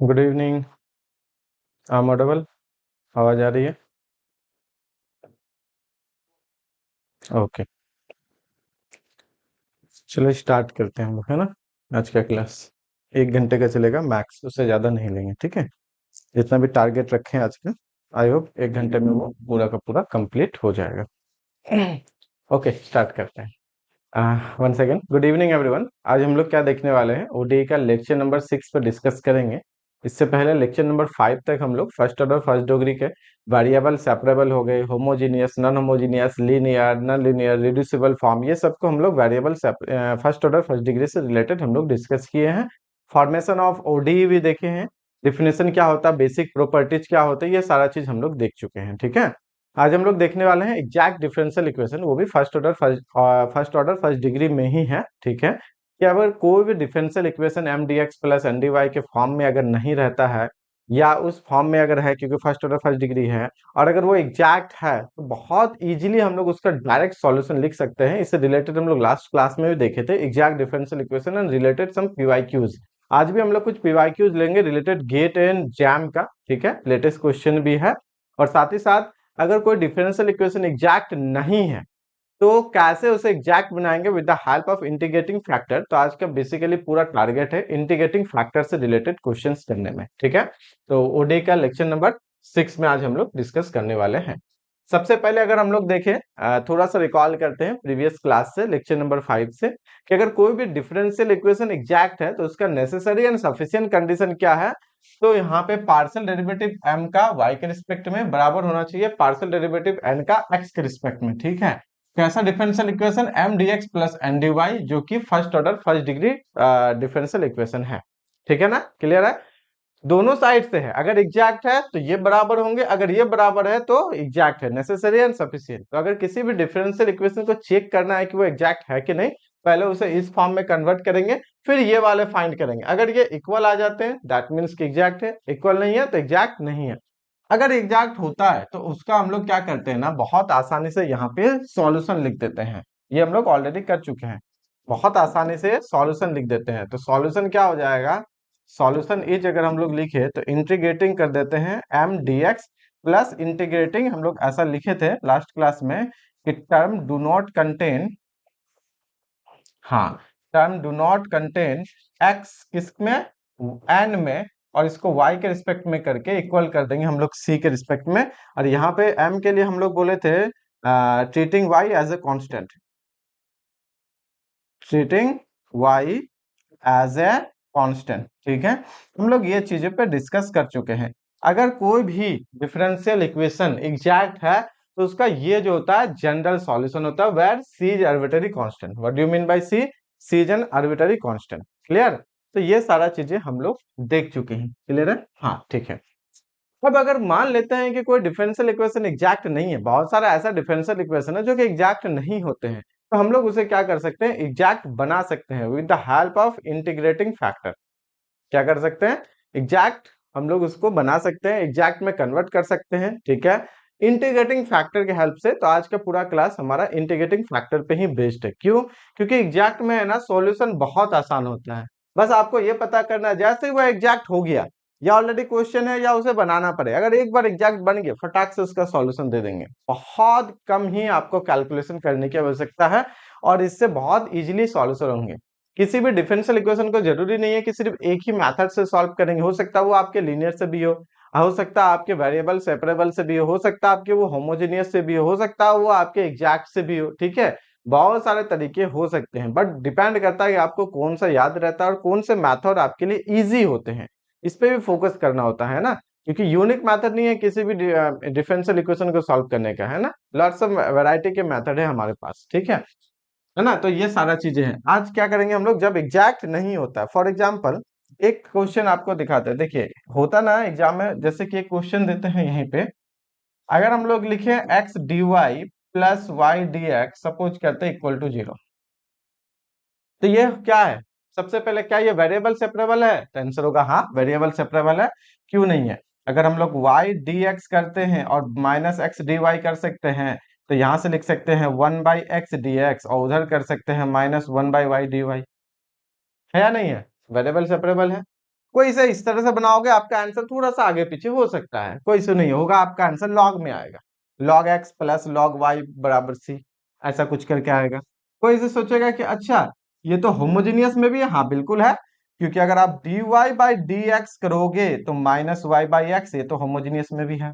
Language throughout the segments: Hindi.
Good evening. आम ऑडिबल? आवाज आ रही है? ओके, चलो स्टार्ट करते हैं हम लोग, है ना। आज का क्लास 1 घंटे का चलेगा मैक्स, उससे ज़्यादा नहीं लेंगे, ठीक है। जितना भी टारगेट रखे हैं आज का, आई होप 1 घंटे में वो पूरा का पूरा कंप्लीट हो जाएगा। ओके, स्टार्ट करते हैं। One second. Good evening everyone. आज हम लोग क्या देखने वाले हैं, ओडीई का लेक्चर नंबर 6 पर डिस्कस करेंगे। इससे पहले लेक्चर नंबर 5 तक हम लोग फर्स्ट ऑर्डर फर्स्ट डिग्री के वेरिएबल सेपरेबल हो गए, homogeneous, non homogeneous, linear, non linear, reducible form, ये सबको हम लोग variable first order first degree से रिलेटेड हम लोग डिस्कस किए हैं। फॉर्मेशन ऑफ ओडीई भी देखे हैं, डिफिनेशन क्या होता है, बेसिक प्रॉपर्टीज क्या होते हैं, ये सारा चीज हम लोग देख चुके हैं, ठीक है। आज हम लोग देखने वाले हैं एग्जैक्ट डिफरेंशियल इक्वेशन, वो भी फर्स्ट ऑर्डर फर्स्ट डिग्री में ही है, ठीक है। कि अगर कोई भी differential equation m d x plus n d y के फॉर्म में अगर नहीं रहता है, या उस फॉर्म में अगर है, क्योंकि फर्स्ट ऑर्डर फर्स्ट डिग्री है, और अगर वो एग्जैक्ट है तो बहुत इजीली हम लोग उसका डायरेक्ट सॉल्यूशन लिख सकते हैं। इससे रिलेटेड हम लोग लास्ट क्लास में भी देखे थे exact differential equation and related some PYQs. आज भी हम लोग कुछ पीवाईक्यूज लेंगे रिलेटेड गेट एंड जैम का, ठीक है। लेटेस्ट क्वेश्चन भी है। और साथ ही साथ अगर कोई डिफरेंशियल इक्वेशन एग्जैक्ट नहीं है तो कैसे उसे एग्जैक्ट बनाएंगे with the help of integrating factor. तो आज का बेसिकली पूरा टारगेट है इंटीग्रेटिंग फैक्टर से रिलेटेड क्वेश्चंस करने में, ठीक है। तो ओडी का लेक्चर नंबर 6 में आज हम लोग डिस्कस करने वाले हैं। सबसे पहले अगर हम लोग देखें, थोड़ा सा रिकॉल करते हैं प्रीवियस क्लास से, लेक्चर नंबर 5 से, कि अगर कोई भी डिफरेंशियल इक्वेशन एग्जैक्ट है तो उसका नेसेसरी एंड सफिशिएंट कंडीशन क्या है। तो यहाँ पे पार्शियल डेरिवेटिव m का y के रिस्पेक्ट में बराबर होना चाहिए पार्शियल डेरिवेटिव n का x के रिस्पेक्ट में, ठीक है। कैसा differential equation, m d x plus n d y, जो कि first order first degree differential equation है, ठीक है ना। क्लियर है? दोनों साइड से है, अगर एग्जैक्ट है तो ये बराबर होंगे, अगर ये बराबर है तो एग्जैक्ट है, नेसेसरी एंड सफिशिएंट। तो अगर किसी भी डिफरेंशियल इक्वेशन को चेक करना है कि वो एग्जैक्ट है कि नहीं, पहले उसे इस फॉर्म में कन्वर्ट करेंगे, फिर ये वाले फाइंड करेंगे। अगर ये इक्वल आ जाते हैं दैट मीन्स कि एग्जैक्ट है, इक्वल नहीं है तो एग्जैक्ट नहीं है। अगर एग्जैक्ट होता है तो उसका हम लोग क्या करते हैं ना, बहुत आसानी से यहाँ पे सॉल्यूशन लिख देते हैं। ये हम लोग ऑलरेडी कर चुके हैं, बहुत आसानी से सॉल्यूशन लिख देते हैं। तो सॉल्यूशन क्या हो जाएगा, सॉल्यूशन इज अगर हम लोग लिखे तो इंटीग्रेटिंग कर देते हैं m d x plus integrating, हम लोग ऐसा लिखे थे लास्ट क्लास में कि टर्म डू नॉट कंटेन, हाँ, term do not contain x किसमें, एन में, और इसको y के रिस्पेक्ट में करके इक्वल कर देंगे हम लोग c के रिस्पेक्ट में। और यहाँ पे m के लिए हम लोग बोले थे treating y as a constant, treating y as a constant, ठीक है। हम लोग ये चीजें पे डिस्कस कर चुके हैं। अगर कोई भी डिफरेंशियल इक्वेशन एग्जैक्ट है तो उसका ये जो होता है जनरल सॉल्यूशन होता है, where c is arbitrary constant. What do you mean by c? c is an arbitrary constant. Clear? तो ये सारा चीजें हम लोग देख चुके हैं। क्लियर है? हाँ, ठीक है। अब अगर मान लेते हैं कि कोई डिफरेंशियल इक्वेशन एग्जैक्ट नहीं है, बहुत सारा ऐसा डिफरेंशियल इक्वेशन है जो कि एग्जैक्ट नहीं होते हैं, तो हम लोग उसे क्या कर सकते हैं, एग्जैक्ट बना सकते हैं with the help of integrating factor. क्या कर सकते हैं, एग्जैक्ट हम लोग उसको बना सकते हैं, एग्जैक्ट में कन्वर्ट कर सकते हैं, ठीक है, इंटीग्रेटिंग फैक्टर के हेल्प से। तो आज का पूरा क्लास हमारा इंटीग्रेटिंग फैक्टर पे ही बेस्ड है। क्यों? क्योंकि एग्जैक्ट में है ना सॉल्यूशन बहुत आसान होता है। बस आपको ये पता करना है, जैसे ही वो एग्जैक्ट हो गया, या ऑलरेडी क्वेश्चन है या उसे बनाना पड़े, अगर एक बार एग्जैक्ट बन गया फटाक से उसका सॉल्यूशन दे देंगे। बहुत कम ही आपको कैलकुलेशन करने की आवश्यकता है और इससे बहुत इजीली सॉल्यूशन होंगे। किसी भी डिफरेंशियल इक्वेशन को जरूरी नहीं है कि सिर्फ एक ही मेथड से सॉल्व करेंगे, हो सकता है वो आपके लीनियर से भी हो सकता है आपके वेरिएबल सेपरेबल से भी हो सकता है आपके वो होमोजेनियस से भी हो सकता है वो आपके एग्जैक्ट से भी हो, ठीक है। बहुत सारे तरीके हो सकते हैं, बट डिपेंड करता है कि आपको कौन सा याद रहता है और कौन से मेथड आपके लिए इजी होते हैं, इस पे भी फोकस करना होता है ना। क्योंकि यूनिक मेथड नहीं है किसी भी डिफरेंशियल इक्वेशन को सॉल्व करने का, है ना। लॉट्स ऑफ वैरायटी के मेथड है हमारे पास, ठीक है ना। तो ये सारा चीजें हैं। आज क्या करेंगे हम लोग, जब एग्जैक्ट नहीं होता, फॉर एग्जाम्पल एक क्वेश्चन आपको दिखाते हैं। देखिए होता ना एग्जाम में, जैसे कि एक क्वेश्चन देते हैं यहीं पे, अगर हम लोग लिखे x d y plus y d x, suppose करते हैं इक्वल टू 0, तो ये क्या है, सबसे पहले क्या ये वेरिएबल सेपरेबल है? तो आंसर होगा हाँ, वेरिएबल सेपरेबल है। क्यों नहीं है? अगर हम लोग वाई डी एक्स करते हैं और माइनस एक्स डी वाई कर सकते हैं, तो यहां से लिख सकते हैं 1/x dx, और उधर कर सकते हैं -1/y dy, है या नहीं है? वेरिएबल सेपरेबल है। कोई इसे इस तरह से बनाओगे आपका आंसर थोड़ा सा आगे पीछे हो सकता है, कोई इशू नहीं होगा, आपका आंसर लॉग में आएगा, log x plus log y बराबर सी, ऐसा कुछ करके आएगा। कोई इसे सोचेगा कि अच्छा ये तो होमोजेनियस में भी है, हाँ बिल्कुल है, क्योंकि अगर आप dy बाई डी एक्स करोगे तो माइनस वाई बाई एक्स, ये तो होमोजेनियस में भी है।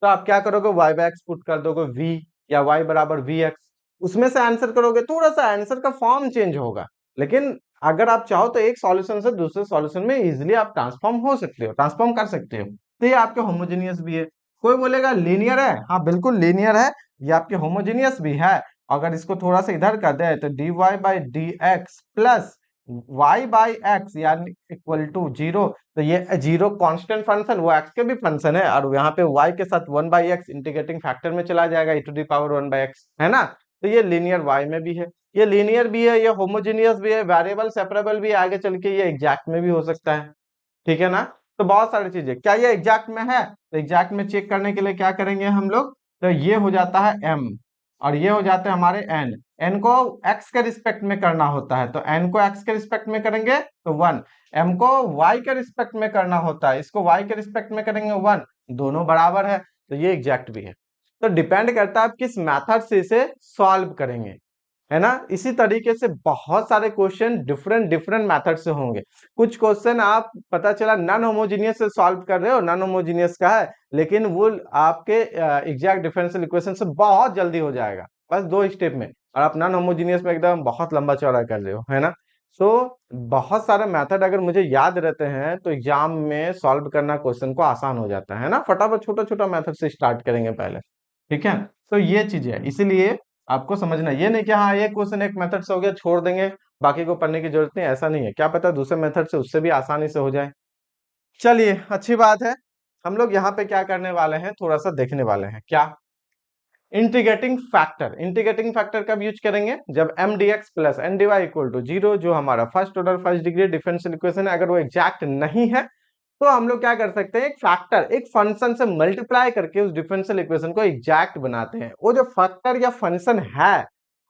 तो आप क्या करोगे, y बाय एक्स पुट कर दोगे v, या y बराबर वी एक्स, उसमें से आंसर करोगे, थोड़ा सा आंसर का फॉर्म चेंज होगा, लेकिन अगर आप चाहो तो एक सॉल्यूशन से दूसरे सॉल्यूशन में इजीली आप ट्रांसफॉर्म हो सकते हो, ट्रांसफॉर्म कर सकते हो। तो ये आपके होमोजेनियस भी है। कोई बोलेगा लीनियर है, हाँ बिल्कुल लीनियर है, ये आपके होमोजेनियस भी है। अगर इसको थोड़ा सा इधर कर दे तो dy by D x plus y by x यानी इक्वल टू जीरो, तो ये जीरो कांस्टेंट फंक्शन, वो एक्स के भी फंक्शन है, और यहाँ पे y के साथ 1/x इंटीग्रेटिंग फैक्टर में चला जाएगा, e to the power 1/x, है ना। तो ये लीनियर y में भी है, ये लीनियर भी है, ये होमोजेनियस भी है, वेरिएबल सेपरेबल भी है, आगे चल के ये एग्जैक्ट में भी हो सकता है, ठीक है ना। तो बहुत सारी चीजें, क्या ये एग्जैक्ट में है, तो एग्जैक्ट में चेक करने के लिए क्या करेंगे हम लोग, तो ये हो जाता है m, और ये हो जाते हैं हमारे n, n को x के रिस्पेक्ट में करना होता है, तो n को x के रिस्पेक्ट में करेंगे तो 1, m को y के रिस्पेक्ट में करना होता है, इसको y के रिस्पेक्ट में करेंगे 1, दोनों बराबर है, तो ये एग्जैक्ट भी है। तो डिपेंड करता है आप किस मेथड से इसे सॉल्व करेंगे, है ना। इसी तरीके से बहुत सारे क्वेश्चन डिफरेंट डिफरेंट मेथड से होंगे। कुछ क्वेश्चन आप पता चला नॉन होमोजीनियस से सॉल्व कर रहे हो, नॉन होमोजीनियस का है, लेकिन वो आपके एग्जैक्ट डिफरेंशियल इक्वेशन से बहुत जल्दी हो जाएगा, बस 2 स्टेप में, और आप नॉन होमोजीनियस में एकदम बहुत लंबा चौड़ा कर रहे हो, है ना। तो बहुत सारे मेथड अगर मुझे याद रहते हैं तो एग्जाम में सॉल्व करना क्वेश्चन को आसान हो जाता है ना। फटाफट छोटा छोटा मेथड से स्टार्ट करेंगे पहले, ठीक है। तो ये चीज है, इसीलिए आपको समझना, ये नहीं कि हाँ ये क्वेश्चन एक मेथड से हो गया छोड़ देंगे, बाकी को पढ़ने की जरूरत नहीं, ऐसा नहीं है, क्या पता दूसरे मेथड से उससे भी आसानी से हो जाए। चलिए अच्छी बात है। हम लोग यहाँ पे क्या करने वाले हैं, थोड़ा सा देखने वाले हैं, क्या, इंटीग्रेटिंग फैक्टर। इंटीग्रेटिंग फैक्टर कब यूज करेंगे, जब m dx plus n dy equal to zero, जो हमारा first order first degree differential equation है, अगर वो एग्जैक्ट नहीं है तो हम लोग क्या कर सकते हैं, एक फैक्टर, एक फंक्शन से मल्टीप्लाई करके उस डिफरेंशियल इक्वेशन को एग्जैक्ट बनाते हैं। वो जो फैक्टर या फंक्शन है,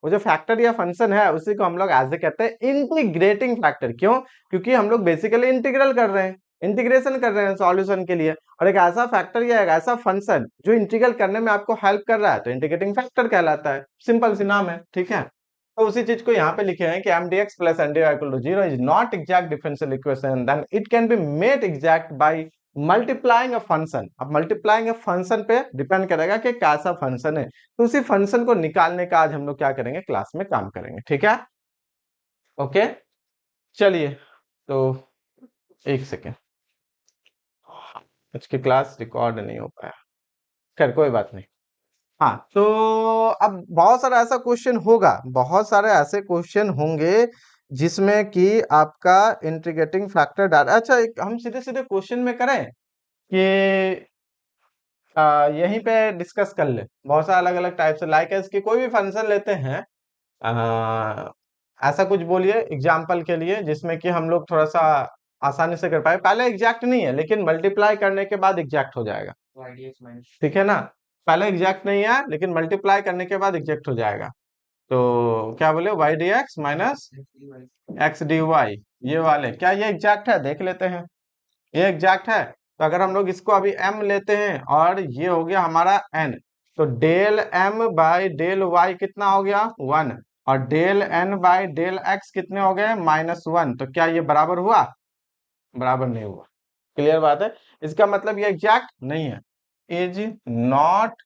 वो जो फैक्टर या फंक्शन है, उसी को हम लोग एज ए कहते हैं इंटीग्रेटिंग फैक्टर। क्यों, क्योंकि हम लोग बेसिकली इंटीग्रल कर रहे हैं, इंटीग्रेशन कर रहे हैं सॉल्यूशन के लिए, और एक ऐसा फैक्टर या एक ऐसा फंक्शन जो इंटीग्रल करने में आपको हेल्प कर रहा है तो इंटीग्रेटिंग फैक्टर कहलाता है, सिंपल सी नाम है, ठीक है। तो उसी चीज को यहाँ पे लिखे हैं कि mdx plus dy equal to zero is not exact differential equation, then it can be made exact by multiplying a function. अब मल्टीप्लाइंग अ फंक्शन पे डिपेंड करेगा कि कैसा फंक्शन है, तो उसी फंक्शन को निकालने का आज हम लोग क्या करेंगे, क्लास में काम करेंगे, ठीक है। ओके चलिए, तो एक सेकेंड, आज की क्लास रिकॉर्ड नहीं हो पाया, खैर कोई बात नहीं। हाँ तो अब बहुत सारा ऐसा क्वेश्चन होगा, बहुत सारे ऐसे क्वेश्चन होंगे जिसमें कि आपका इंटीग्रेटिंग फैक्टर डाल, अच्छा हम सीधे सीधे क्वेश्चन में करें कि यहीं पे डिस्कस कर ले, बहुत सारे अलग अलग टाइप से, लाइक इसकी कोई भी फंक्शन लेते हैं, आ, ऐसा कुछ बोलिए एग्जाम्पल के लिए जिसमें कि हम लोग थोड़ा सा आसानी से कर पाए, पहले एग्जैक्ट नहीं है लेकिन मल्टीप्लाई करने के बाद एग्जैक्ट हो जाएगा, ठीक है ना। पहले एग्जैक्ट नहीं है लेकिन मल्टीप्लाई करने के बाद एग्जैक्ट हो जाएगा। तो क्या बोले, y d x minus x d y, ये वाले क्या ये एग्जैक्ट है, देख लेते हैं, ये एग्जैक्ट है। तो अगर हम लोग इसको अभी m लेते हैं और ये हो गया हमारा n, तो del m by del y कितना हो गया 1, और del n by del x कितने हो गए -1, तो क्या ये बराबर हुआ, बराबर नहीं हुआ, क्लियर बात है। इसका मतलब ये एग्जैक्ट नहीं है, इज नॉट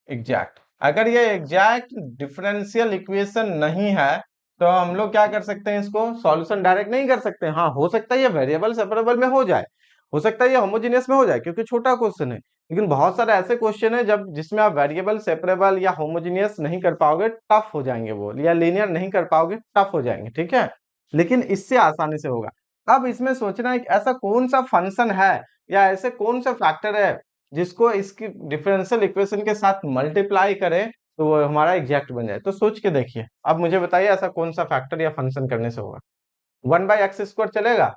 एग्जैक्ट। अगर ये एग्जैक्ट डिफरेंशियल इक्वेशन नहीं है तो हम लोग क्या कर सकते हैं, इसको सॉल्यूशन डायरेक्ट नहीं कर सकते। हाँ हो सकता है ये वेरिएबल सेपरेबल में हो जाए, हो सकता है ये होमोजेनियस में हो जाए क्योंकि छोटा क्वेश्चन है, लेकिन बहुत सारे ऐसे क्वेश्चन है जब जिसमें आप वेरिएबल सेपरेबल या होमोजेनियस नहीं कर पाओगे, टफ हो जाएंगे वो, या लीनियर नहीं कर पाओगे, टफ हो जाएंगे, ठीक है। लेकिन इससे आसानी से होगा। अब इसमें सोचना है कि ऐसा कौन सा फंक्शन है या ऐसे कौन सा फैक्टर है जिसको इसकी डिफरेंशियल इक्वेशन के साथ मल्टीप्लाई करें तो वो हमारा एग्जैक्ट बन जाए। तो सोच के देखिए, अब मुझे बताइए ऐसा कौन सा फैक्टर या फंक्शन करने से होगा। 1/x² चलेगा,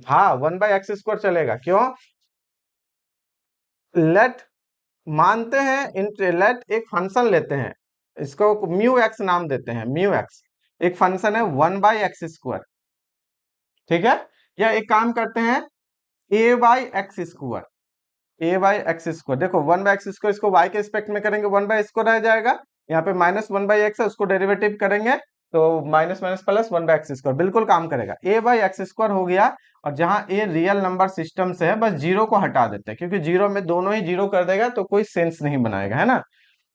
हाँ 1/x² चलेगा, क्यों, लेट, मानते हैं लेट एक फंक्शन लेते हैं, इसको म्यू एक्स नाम देते हैं, म्यू एक्स एक फंक्शन है 1/x², ठीक है। या एक काम करते हैं, a by x square, a by x square, देखो 1/x², इसको y के रिस्पेक्ट में करेंगे 1/x² रह जाएगा, यहाँ पे -1/x है, उसको डेरिवेटिव करेंगे तो माइनस माइनस प्लस 1/x², बिल्कुल काम करेगा। ए बाई एक्स स्क्वायर हो गया, और जहां ए रियल नंबर सिस्टम से है, बस जीरो को हटा देते हैं, क्योंकि जीरो में दोनों ही जीरो कर देगा तो कोई सेंस नहीं बनाएगा, है ना।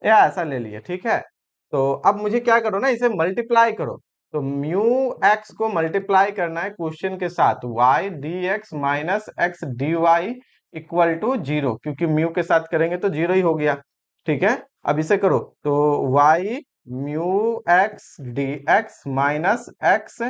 या ऐसा ले लिए, ठीक है। तो अब मुझे क्या करो ना, इसे मल्टीप्लाई करो। तो म्यू एक्स को मल्टीप्लाई करना है क्वेश्चन के साथ, y dx minus x dy equal to zero, क्योंकि म्यू के साथ करेंगे तो जीरो ही हो गया, ठीक है। अब इसे करो तो y mu x d x minus x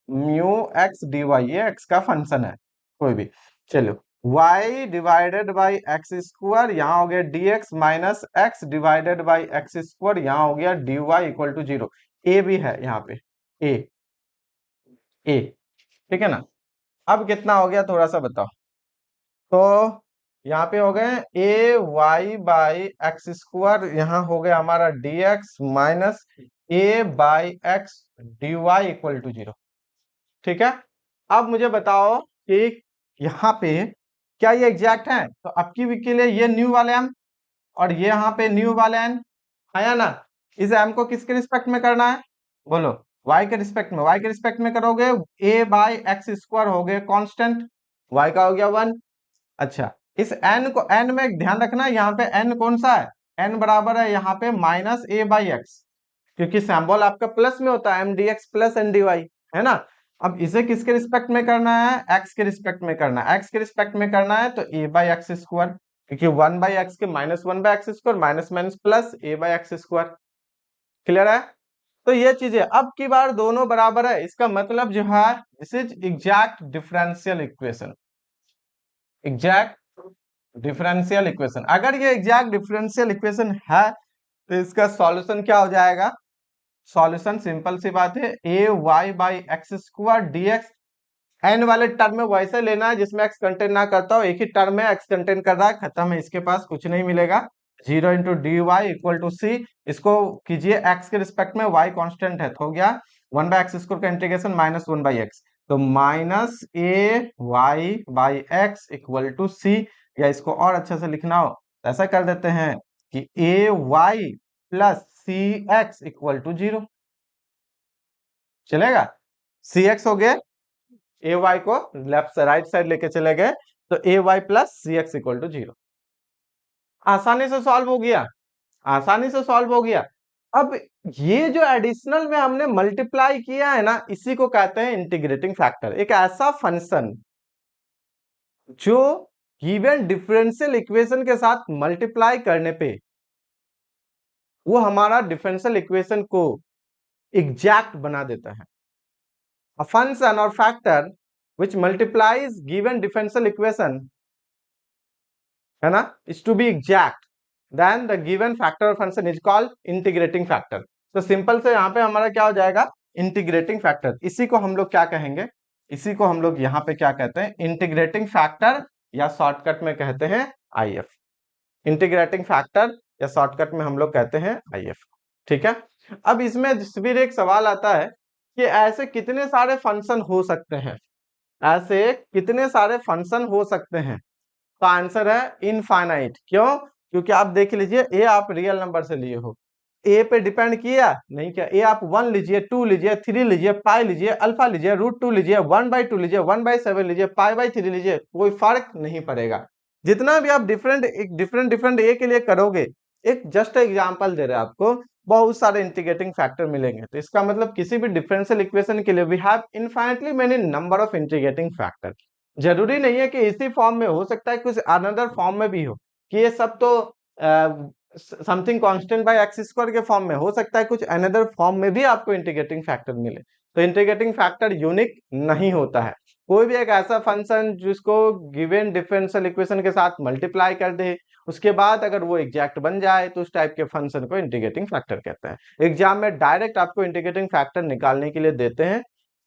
mu x d y, ये एक्स का फंक्शन है कोई भी। चलो y divided by x square, यहाँ हो गया dx minus x divided by x square, यहाँ हो गया dy equal to zero. A भी है यहाँ पे, ए ए, ठीक है ना। अब कितना हो गया थोड़ा सा बताओ। तो यहाँ पे हो गए a y by x square, यहाँ हो गया हमारा dx minus a by x d y equal to zero, ठीक है। अब मुझे बताओ कि यहाँ पे क्या ये एग्जैक्ट है, तो अब की वीक के लिए ये न्यू वाले m और ये यहाँ पे न्यू वाले n है या ना। इस m को किसके रिस्पेक्ट में करना है, बोलो, y के रिस्पेक्ट में। y के रिस्पेक्ट में करोगे, a बाई एक्स स्क्वायर हो गए कांस्टेंट, y का हो गया 1। अच्छा, इस n को, n में एक ध्यान रखना, यहाँ पे n कौन सा है, n बराबर है यहाँ पे माइनस ए बाई एक्स, क्योंकि सैम्बल आपका प्लस में होता है, m d x plus n d y, है ना। अब इसे किसके रिस्पेक्ट में करना है, एक्स के रिस्पेक्ट में करना है। एक्स के रिस्पेक्ट में करना है तो ए बाई एक्स स्क्वायर, क्योंकि 1/x के minus 1/x square, minus minus plus A by x square. Clear है। तो ये चीजें अब की बार दोनों बराबर है, इसका मतलब जो है this is exact differential equation, exact differential equation. अगर ये एग्जैक्ट डिफरेंशियल इक्वेशन है तो इसका सॉल्यूशन क्या हो जाएगा, सॉल्यूशन सिंपल सी बात है, a y by x square d x, n वाले टर्म में वैसे लेना है जिसमें एक्स कंटेन ना करता हो, एक ही टर्म में एक्स कंटेन कर रहा है, खत्म है, इसके पास कुछ नहीं मिलेगा। 0 into d y equal to c, इसको कीजिए एक्स के रिस्पेक्ट में, वाई कांस्टेंट है तो हो गया 1/x स्क्वायर का इंटीग्रेशन माइनस 1/x, तो minus a y by x equal to c. या इसको और अच्छे से लिखना हो तो ऐसा कर देते हैं कि a y plus c x equal to zero, चलेगा। सी एक्स हो गया, ए वाई को लेफ्ट से राइट साइड लेके चले गए, तो a y plus c x equal to zero, आसानी से सॉल्व हो गया, आसानी से सॉल्व हो गया। अब ये जो एडिशनल में हमने मल्टीप्लाई किया है ना, इसी को कहते हैं इंटीग्रेटिंग फैक्टर। एक ऐसा फंक्शन जो गिवन डिफरेंशियल इक्वेशन के साथ मल्टीप्लाई करने पे वो हमारा डिफरेंशियल इक्वेशन को एग्जैक्ट बना देता है। A function or factor which multiplies given differential equation, है ना, is to be exact, then the given factor or function is called integrating factor। तो सिंपल से यहाँ पे हमारा क्या हो जाएगा, इंटीग्रेटिंग फैक्टर। इसी को हम लोग क्या कहेंगे, इसी को हम लोग यहाँ पे क्या कहते हैं, इंटीग्रेटिंग फैक्टर, या शॉर्टकट में कहते हैं आईएफ। इंटीग्रेटिंग फैक्टर या शॉर्टकट में हम लोग कहते हैं आईएफ, ठीक है। अब इसमें फिर एक सवाल आता है कि ऐसे कितने सारे फंक्शन हो सकते हैं, ऐसे कितने सारे फंक्शन हो सकते हैं। तो आंसर है इनफाइनाइट। क्यों, क्योंकि आप देख लीजिए, ए आप रियल नंबर से लिए हो, ए पे डिपेंड किया नहीं, क्या ए आप 1 लीजिए, 2 लीजिए, 3 लीजिए, पाई लीजिए, अल्फा लीजिए, √2 लीजिए, 1/2 लीजिए, 1/7 लीजिए, पाई/3 लीजिए, कोई फर्क नहीं पड़ेगा। जितना भी आप डिफरेंट ए के लिए करोगे, एक जस्ट एग्जांपल दे रहे हैं आपको, बहुत सारे इंटीग्रेटिंग फैक्टर मिलेंगे। तो इसका मतलब किसी भी डिफरेंशियल इक्वेशन के लिए we have infinitely many number of integrating factor. जरूरी नहीं है कि इसी फॉर्म में, हो सकता है कुछ अनदर फॉर्म में भी हो, कि ये सब तो something constant by x square के फॉर्म में हो सकता है, कुछ अनदर फॉर्म में भी आपको इंटीग्रेटिंग फैक्टर मिले। तो इंटीग्रेटिंग फैक्टर यूनिक नहीं होता है, कोई भी एक ऐसा फंक्शन जिसको गिवन डिफरेंशियल इक्वेशन के साथ मल्टीप्लाई कर दे, उसके बाद अगर वो एग्जैक्ट बन जाए तो उस टाइप के फंक्शन को इंटीग्रेटिंग फैक्टर कहते हैं। एग्जाम में डायरेक्ट आपको इंटीग्रेटिंग फैक्टर निकालने के लिए देते हैं,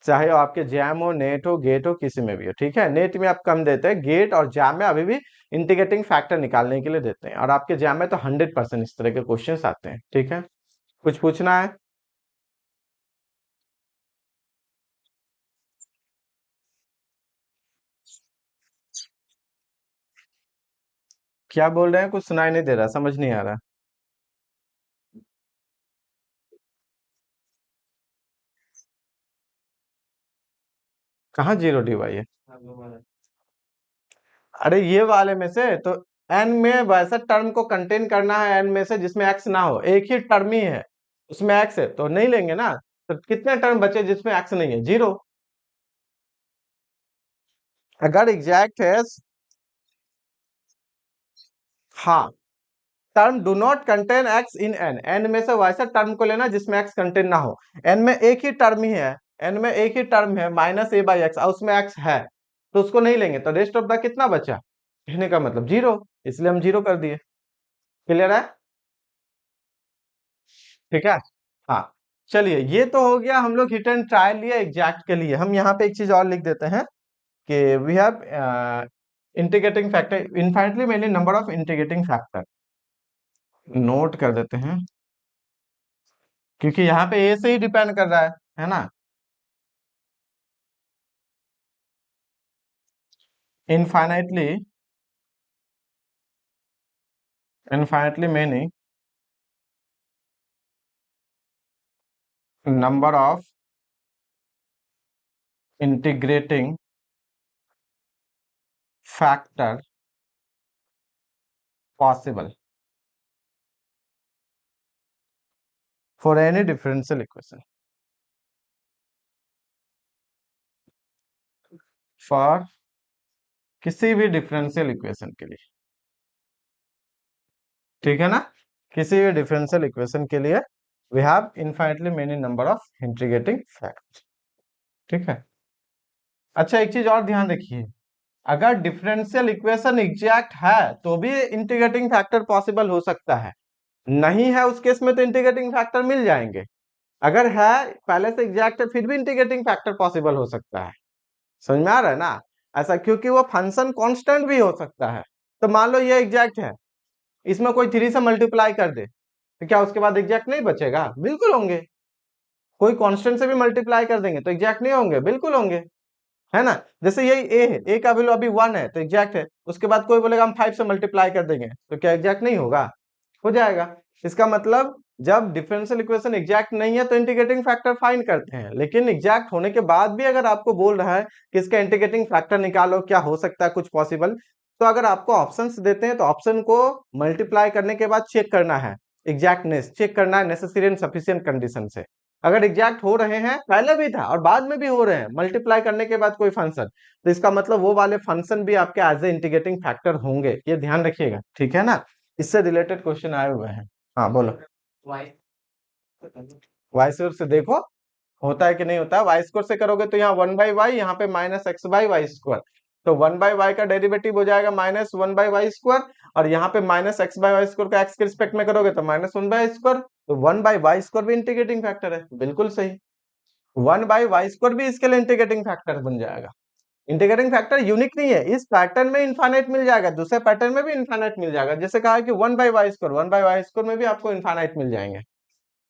चाहे वो आपके जैम हो, नेट हो, गेट हो, किसी में भी हो, ठीक है। नेट में आप कम देते हैं, गेट और जैम में अभी भी इंटीग्रेटिंग फैक्टर निकालने के लिए देते हैं, और आपके जैम में तो 100% इस तरह के क्वेश्चंस आते हैं, ठीक है। कुछ पूछना है। क्या बोल रहे हैं? कुछ सुनाई नहीं दे रहा, समझ नहीं आ रहा। कहाँ जीरो डी वाई है? अरे ये वाले में से तो एन में वैसा टर्म को कंटेन करना है, एन में से जिसमें एक्स ना हो, एक ही टर्म ही है उसमें एक्स है, तो नहीं लेंगे ना। तो कितने टर्म बचे जिसमें एक्स नहीं है? जीरो। अगर एग्जैक्ट है, हाँ, term do not contain x in n, n में से वैसा टर्म को लेना जिसमें एक्स कंटेन ना हो। एन में एक ही टर्म ही है, एन में एक ही टर्म है माइनस ए बाई एक्स, और उसमें एक्स है, तो उसको नहीं लेंगे, तो रेस्ट ऑफ द कितना बचा? कहने का मतलब जीरो, इसलिए हम जीरो कर दिए। क्लियर है? ठीक है। हाँ, चलिए, ये तो हो गया, हम लोग हिट एंड ट्रायल लिए एग्जैक्ट के लिए। हम यहाँ पे एक चीज और लिख देते हैं कि we have integrating factor infinitely many number of integrating factor, note कर देते हैं, क्योंकि यहाँ पे ए से ही डिपेंड कर रहा है ना। Infinitely infinitely many number of integrating factor possible for any differential equation, for किसी भी डिफरेंशियल इक्वेशन के लिए। ठीक है ना? किसी भी डिफरेंशियल इक्वेशन के लिए we have infinitely many number of integrating factor. ठीक है। अच्छा, एक चीज और ध्यान रखिए, अगर डिफरेंशियल इक्वेशन एग्जैक्ट है तो भी इंटीग्रेटिंग फैक्टर पॉसिबल हो सकता है, नहीं है उस केस में तो इंटीग्रेटिंग फैक्टर मिल जाएंगे। अगर है, पहले से एग्जैक्ट है, फिर भी इंटीग्रेटिंग फैक्टर पॉसिबल हो सकता है। समझ में आ रहा है ना? ऐसा क्योंकि वो फंक्शन कांस्टेंट भी हो सकता है। तो मान लो ये एग्जैक्ट है, इसमें कोई थ्री से मल्टीप्लाई कर दे, तो क्या उसके बाद एग्जैक्ट नहीं बचेगा? बिल्कुल होंगे। कोई कांस्टेंट से भी मल्टीप्लाई कर देंगे तो एग्जैक्ट नहीं होंगे? बिल्कुल होंगे। है ना? जैसे यही ए है, ए का वैल्यू अभी 1 है तो एग्जैक्ट है, उसके बाद कोई बोलेगा हम 5 से मल्टीप्लाई कर देंगे, तो क्या एग्जैक्ट नहीं होगा? हो जाएगा। इसका मतलब जब डिफरेंशियल इक्वेशन एग्जैक्ट नहीं है तो इंटीग्रेटिंग फैक्टर फाइंड करते हैं, लेकिन एग्जैक्ट होने के बाद भी अगर आपको बोल रहा है कि इसका इंटीग्रेटिंग फैक्टर निकालो, क्या हो सकता है कुछ पॉसिबल, तो अगर आपको ऑप्शंस देते हैं तो ऑप्शन को मल्टीप्लाई करने के बाद चेक करना है, एग्जैक्टनेस चेक करना है नेसेसरी एंड सफिशिएंट कंडीशन से। अगर एग्जैक्ट हो रहे हैं, पहले भी था और बाद में भी हो रहे हैं मल्टीप्लाई करने के बाद कोई फंक्शन, तो इसका मतलब वो वाले फंक्शन भी आपके एज ए इंटीग्रेटिंग फैक्टर होंगे, ये ध्यान रखिएगा। ठीक है ना? इससे रिलेटेड क्वेश्चन आए हुए हैं। हाँ बोलो। वाई स्क्वायर से देखो होता है कि नहीं होता है। वाई स्क्वायर से करोगे तो यहाँ 1/y, यहाँ पे -x/y स्क्वायर, तो 1/y का डेरिवेटिव हो जाएगा -1/y स्क्वायर, और यहाँ पे -x/y स्क्वायर का x के रिस्पेक्ट में करोगे तो -1/y स्क्वायर, तो 1/y स्क्वायर भी इंटीग्रेटिंग फैक्टर है। बिल्कुल सही, 1/y स्क्वायर भी इसके लिए इंटीग्रेटिंग फैक्टर बन जाएगा। इंटीग्रेटिंग फैक्टर यूनिक नहीं है, इस पैटर्न में इनफाइनाइट मिल जाएगा, दूसरे पैटर्न में भी इनफाइनाइट मिल जाएगा। जैसे कहा है कि 1/y स्क्वायर में भी आपको इनफाइनाइट मिल जाएंगे।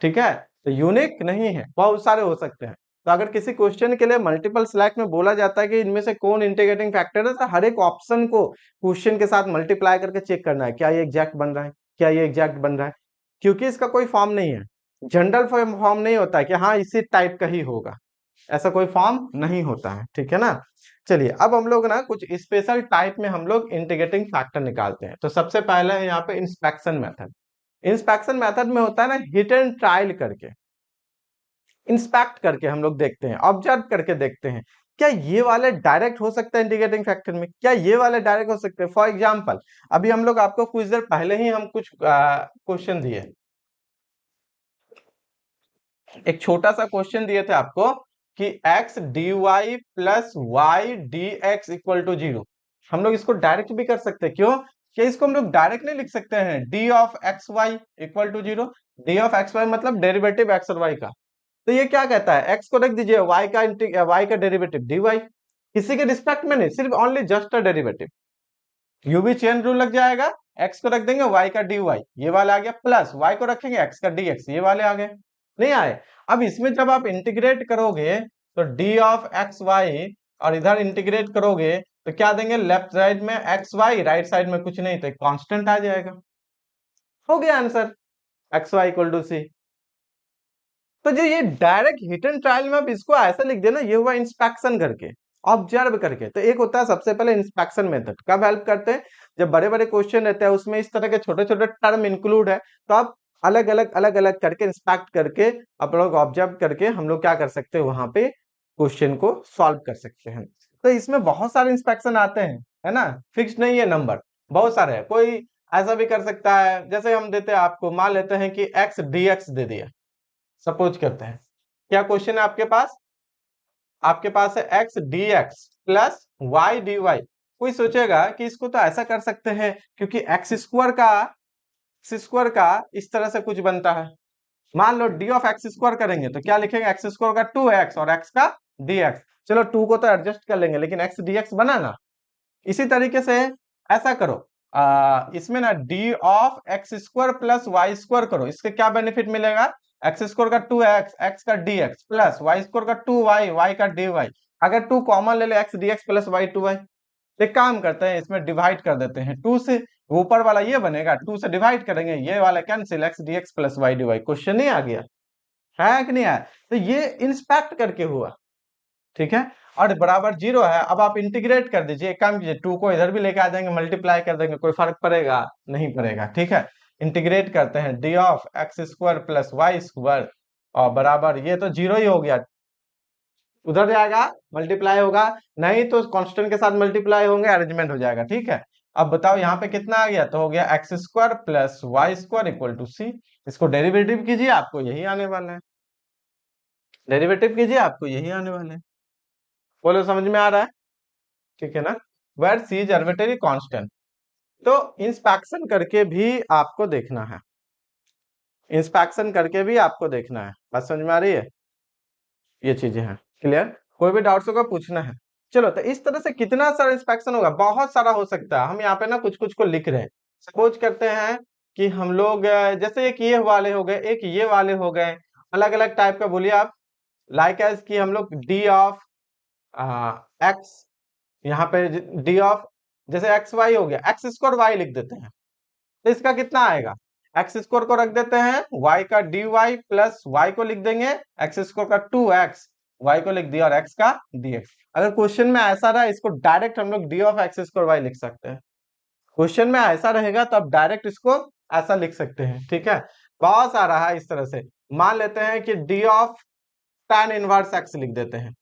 ठीक है? तो यूनिक नहीं है, बहुत सारे हो सकते हैं। तो अगर किसी क्वेश्चन के लिए मल्टीपल सिलेक्ट में बोला जाता है कि इनमें से कौन इंटीग्रेटिंग फैक्टर है, तो हर एक ऑप्शन को क्वेश्चन के साथ मल्टीप्लाई करके चेक करना है, क्या ये एग्जैक्ट बन रहा है, क्या ये एग्जैक्ट बन रहा है, क्योंकि इसका कोई फॉर्म नहीं है, जनरल फॉर्म नहीं होता है कि हाँ इसी टाइप का ही होगा, ऐसा कोई फॉर्म नहीं होता है। ठीक है ना? चलिए, अब हम लोग ना कुछ स्पेशल टाइप में हम लोग इंटीग्रेटिंग फैक्टर निकालते हैं। तो सबसे पहले है यहाँ पे इंस्पेक्शन मेथड। इंस्पेक्शन मेथड में होता है ना हिट एंड ट्रायल करके, इंस्पेक्ट करके हम लोग देखते हैं, ऑब्जर्व करके देखते हैं, क्या ये वाले डायरेक्ट हो सकता है इंटीग्रेटिंग फैक्टर में, क्या ये वाले डायरेक्ट हो सकते हैं। फॉर एग्जांपल, अभी हम लोग आपको कुछ देर पहले ही हम कुछ क्वेश्चन दिए, एक छोटा सा क्वेश्चन दिए थे आपको कि x d y plus y d x equal to zero. हम लोग इसको डायरेक्ट भी कर सकते हैं, क्यों? क्या इसको हम लोग डायरेक्ट नहीं लिख सकते हैं d of x y equal to zero? D of x y मतलब डेरिवेटिव एक्स और वाई का। तो ये क्या कहता है, एक्स को रख दीजिए, वाई का डेरिवेटिव डी वाई, किसी के रिस्पेक्ट में नहीं, सिर्फ only just a derivative. UV chain rule लग जाएगा, एक्स को रख देंगे वाई का डी वाई, ये वाला आ गया, प्लस वाई को रखेंगे एक्स का डी एक्स, ये वाले आ गए, नहीं आए? अब इसमें जब आप इंटीग्रेट करोगे तो डी ऑफ एक्स वाई, और इधर इंटीग्रेट करोगे तो क्या देंगे, लेफ्ट साइड में एक्स वाई, राइट साइड में कुछ नहीं, तो कांस्टेंट आ जाएगा। हो गया answer, x y equal to c. तो जो ये डायरेक्ट हिट एंड ट्रायल में आप इसको ऐसा लिख देना, ये हुआ इंस्पेक्शन करके, ऑब्जर्व करके। तो एक होता है सबसे पहले इंस्पेक्शन मेथड, कब हेल्प करते हैं, जब बड़े बड़े क्वेश्चन रहते हैं उसमें इस तरह के छोटे छोटे टर्म इंक्लूड है, तो आप अलग अलग करके इंस्पेक्ट करके आप लोग ऑब्जर्व करके हम लोग क्या कर सकते हैं, वहां पे क्वेश्चन को सॉल्व कर सकते हैं। तो इसमें बहुत सारे इंस्पेक्शन आते हैं, है ना, फिक्स नहीं है नंबर, बहुत सारे है। कोई ऐसा भी कर सकता है, जैसे हम देते हैं आपको, मान लेते हैं कि एक्स डी एक्स दे दिया, सपोज करते हैं। क्या क्वेश्चन है आपके पास, आपके पास है x d x plus y d y. कोई सोचेगा कि इसको तो ऐसा कर सकते हैं, क्योंकि एक्स स्क्वायर का इस तरह से कुछ बनता है। मान लो डी ऑफ एक्स स्क्वायर करेंगे तो क्या लिखेंगे, एक्स स्क्वायर का 2x और एक्स का dx। चलो 2 को तो एडजस्ट कर लेंगे, लेकिन एक्स dx बना ना। इसी तरीके से ऐसा करो, इसमें ना d of x square plus y square करो, इसके क्या बेनिफिट मिलेगा, एक्स स्क्वायर का 2x, एक्स का dx प्लस वाई स्क्वायर का 2y, वाई का dy। अगर 2 कॉमन ले ले, x dx plus Y 2y। एक काम करते हैं, इसमें डिवाइड कर देते हैं, 2 से ऊपर वाला ये बनेगा, 2 से डिवाइड करेंगे, ये वाला cancel, x dx plus y dy। Question नहीं आ गया है कि नहीं आया, तो ये इंस्पेक्ट करके हुआ, ठीक है। और बराबर 0 है, अब आप इंटीग्रेट कर दीजिए, एक काम कीजिए, 2 को इधर भी लेके आ जाएंगे, मल्टीप्लाई कर देंगे, कोई फर्क पड़ेगा नहीं पड़ेगा, ठीक है। इंटीग्रेट करते हैं, d of x square plus y square, और बराबर ये तो 0 ही हो गया, उधर जाएगा मल्टीप्लाई होगा, नहीं तो कांस्टेंट के साथ मल्टीप्लाई होंगे, अरेंजमेंट हो जाएगा, ठीक है। अब बताओ यहाँ पे कितना आ गया, तो हो गया x square plus y square equal to c. इसको डेरिवेटिव कीजिए, आपको यही आने वाला है, डेरिवेटिव कीजिए, आपको यही आने वाला है। बोलो समझ में आ रहा है, ठीक है ना। Where c is arbitrary constant. तो इंस्पेक्शन करके भी आपको देखना है, इंस्पेक्शन करके भी आपको देखना है, बात समझ में आ रही है, ये चीजें हैं क्लियर। कोई भी डाउट्स होगा पूछना है। चलो, तो इस तरह से कितना सारा इंस्पेक्शन होगा, बहुत सारा हो सकता है। हम यहाँ पे ना कुछ कुछ को लिख रहे हैं, सपोज करते हैं कि हम लोग जैसे एक ये वाले हो गए, एक ये वाले हो गए, अलग अलग टाइप का बोलिए आप। लाइक एज कि हम लोग डी ऑफ एक्स, यहाँ पे डी ऑफ, जैसे एक्स वाई हो गया, एक्स स्क्वायर वाई लिख देते हैं, तो इसका कितना आएगा, एक्स स्क्वायर को रख देते हैं, वाई का डी वाई प्लस वाई को लिख देंगे, एक्स स्क्वायर का 2x, वाई को लिख दिया, और x का dx। अगर क्वेश्चन में ऐसा रहा, इसको डायरेक्ट हम लोग d of x square y लिख सकते हैं। क्वेश्चन में ऐसा रहेगा तो आप डायरेक्ट इसको ऐसा लिख सकते हैं, ठीक है। बहुत सारा है इस तरह से। मान लेते हैं कि D of tan inverse x लिख देते हैं,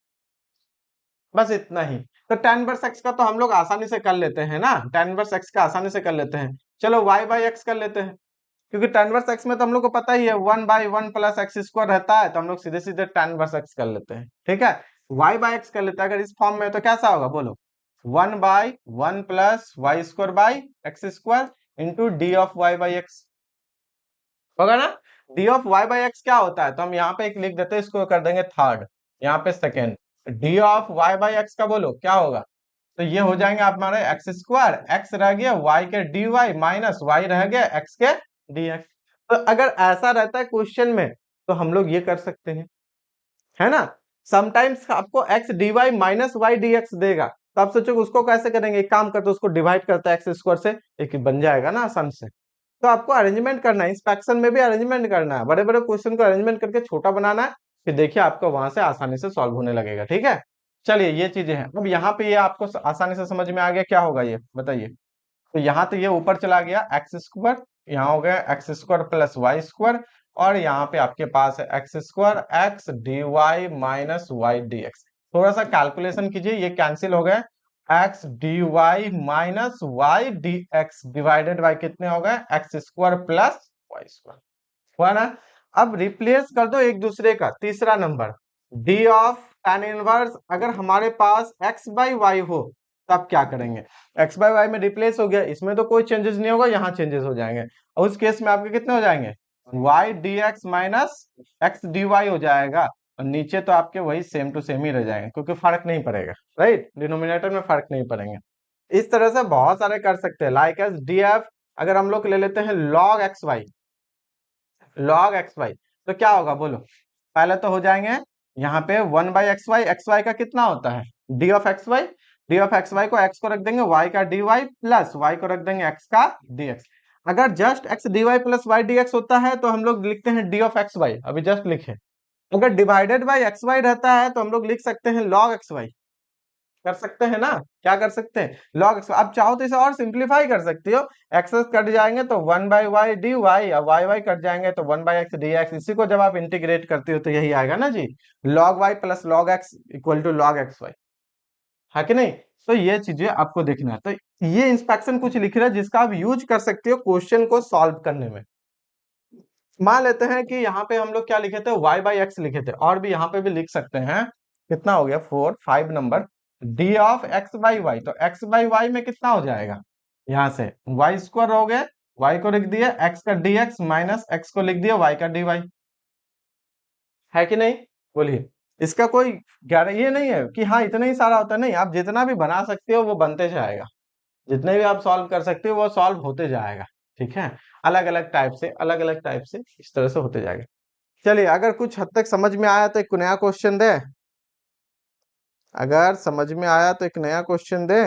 बस इतना ही। तो tan इनवर्स x का तो हम लोग आसानी से कर लेते हैं ना, tan इनवर्स x का आसानी से कर लेते हैं। चलो y बाई x कर लेते हैं, क्योंकि tan इनवर्स x में तो हम लोग को पता ही है 1/1 प्लस एक्स स्क्वायर रहता है, तो हम लोग सीधे सीधे tan इनवर्स x कर लेते हैं, ठीक है। y बाई x कर लेते हैं, अगर इस फॉर्म में तो कैसा होगा बोलो, 1/1 plus y square by x square into d of y by x, होगा ना। D of y by x क्या होता है, तो हम यहाँ पे एक लिख देते हैं, इसको कर देंगे थर्ड, यहाँ पे second. D of y by x का बोलो क्या होगा, तो ये हो जाएंगे आप हमारे एक्स स्क्वायर, एक्स रह गया वाई के डी वाई माइनस वाई रह गया एक्स के डी एक्स। तो अगर ऐसा रहता है क्वेश्चन में, तो हम लोग ये कर सकते हैं, है ना। समटाइम्स आपको x d y minus y d x देगा, तो आप सोचोगे उसको कैसे करेंगे, एक काम करते उसको डिवाइड करता है एक्स स्क्वायर से, एक बन जाएगा ना आसान से। तो आपको अरेंजमेंट करना है, इंस्पेक्शन में भी अरेंजमेंट करना है, बड़े बड़े क्वेश्चन को अरेंजमेंट करके छोटा बनाना है, फिर देखिए आपको वहां से आसानी से सॉल्व होने लगेगा, ठीक है। चलिए ये चीजें हैं। अब यहाँ पे ये आपको आसानी से समझ में आ गया, क्या होगा ये बताइए। तो यहाँ तो ये ऊपर चला गया एक्स स्क्वायर, यहाँ हो गया x square plus y square, और यहाँ पे आपके पास है x square x d y minus y d x. थोड़ा सा कैलकुलेशन कीजिए, ये कैंसिल हो गए, x d y minus y d x divided by कितने हो गए, x square plus y square, हुआ ना। अब रिप्लेस कर दो एक दूसरे का, तीसरा number d of tan inverse, अगर हमारे पास x बाई वाई हो तब क्या करेंगे, x बाई वाई में रिप्लेस हो गया, इसमें तो कोई चेंजेस नहीं होगा, यहाँ चेंजेस हो जाएंगे, और उस केस में आपके कितने हो जाएंगे, y dx minus x dy हो जाएगा, और नीचे तो आपके वही सेम टू सेम ही रह जाएंगे, क्योंकि फर्क नहीं पड़ेगा, राइट, डिनोमिनेटर में फर्क नहीं पड़ेंगे। इस तरह से बहुत सारे कर सकते हैं, लाइक एस df, अगर हम लोग ले लेते हैं log x y, log x y, तो क्या होगा बोलो, पहले तो हो जाएंगे यहाँ पे 1/xy, xy का कितना होता है d of x y, d of x y को एक्स को रख देंगे वाई का डी वाई प्लस वाई को रख देंगे एक्स का डी एक्स। अगर just x d y plus y d x होता है तो हम लोग लिखते हैं डी ऑफ एक्स वाई, अभी जस्ट लिखे। अगर डिवाइडेड बाई एक्स वाई रहता है तो हम लोग लिख सकते हैं लॉग एक्स वाई। कर सकते हैं ना, क्या कर सकते हैं, लॉग एक्स। अब चाहो तो इसे और सिंप्लीफाई कर सकते हो, एक्सेस कट जाएंगे तो 1/y dy, और वाई वाई कट जाएंगे तो 1/x dx। इसी को जब आप इंटीग्रेट करते हो तो यही आएगा ना जी, log y plus log x equal to log x y, है कि नहीं। तो ये चीजें आपको देखना है। तो ये इंस्पेक्शन कुछ लिख रहा है जिसका आप यूज कर सकते हो क्वेश्चन को सॉल्व करने में। मान लेते हैं कि यहाँ पे हम लोग क्या लिखे थे, y बाई एक्स लिखे थे, और भी यहाँ पे भी लिख सकते हैं। कितना हो गया, 5 number d of x by y. तो एक्स बाई वाई में कितना हो जाएगा, यहाँ से वाई स्क्वायर हो गया, वाई को लिख दिया एक्स का डी एक्स माइनस एक्स को लिख दिया वाई का डी वाई, है कि नहीं। बोलिए, इसका कोई गारंटी ये नहीं है कि हाँ इतना ही सारा होता है, नहीं, आप जितना भी बना सकते हो वो बनते जाएगा, जितने भी आप सॉल्व कर सकते हो वो सॉल्व होते जाएगा। ठीक है, अलग अलग टाइप से, अलग अलग टाइप से इस तरह से होते जाएगा। चलिए, अगर कुछ हद तक समझ में आया तो एक नया क्वेश्चन दे, अगर समझ में आया तो एक नया क्वेश्चन दे।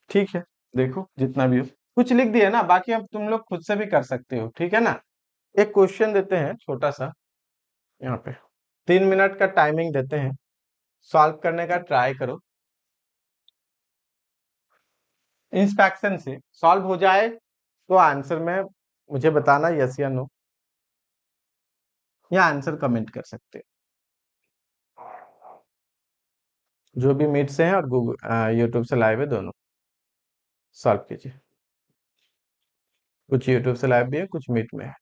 ठीक है, देखो जितना भी हो कुछ लिख दिया ना, बाकी अब तुम लोग खुद से भी कर सकते हो, ठीक है ना। एक क्वेश्चन देते हैं छोटा सा, यहाँ पे 3 मिनट का टाइमिंग देते हैं, सॉल्व करने का ट्राई करो। इंस्पेक्शन से सॉल्व हो जाए तो आंसर में मुझे बताना यस या नो, या आंसर कमेंट कर सकते हो। जो भी मीट से है और गूगल यूट्यूब से लाइव है, दोनों सॉल्व कीजिए। कुछ यूट्यूब से लाइव भी है, कुछ मीट में है।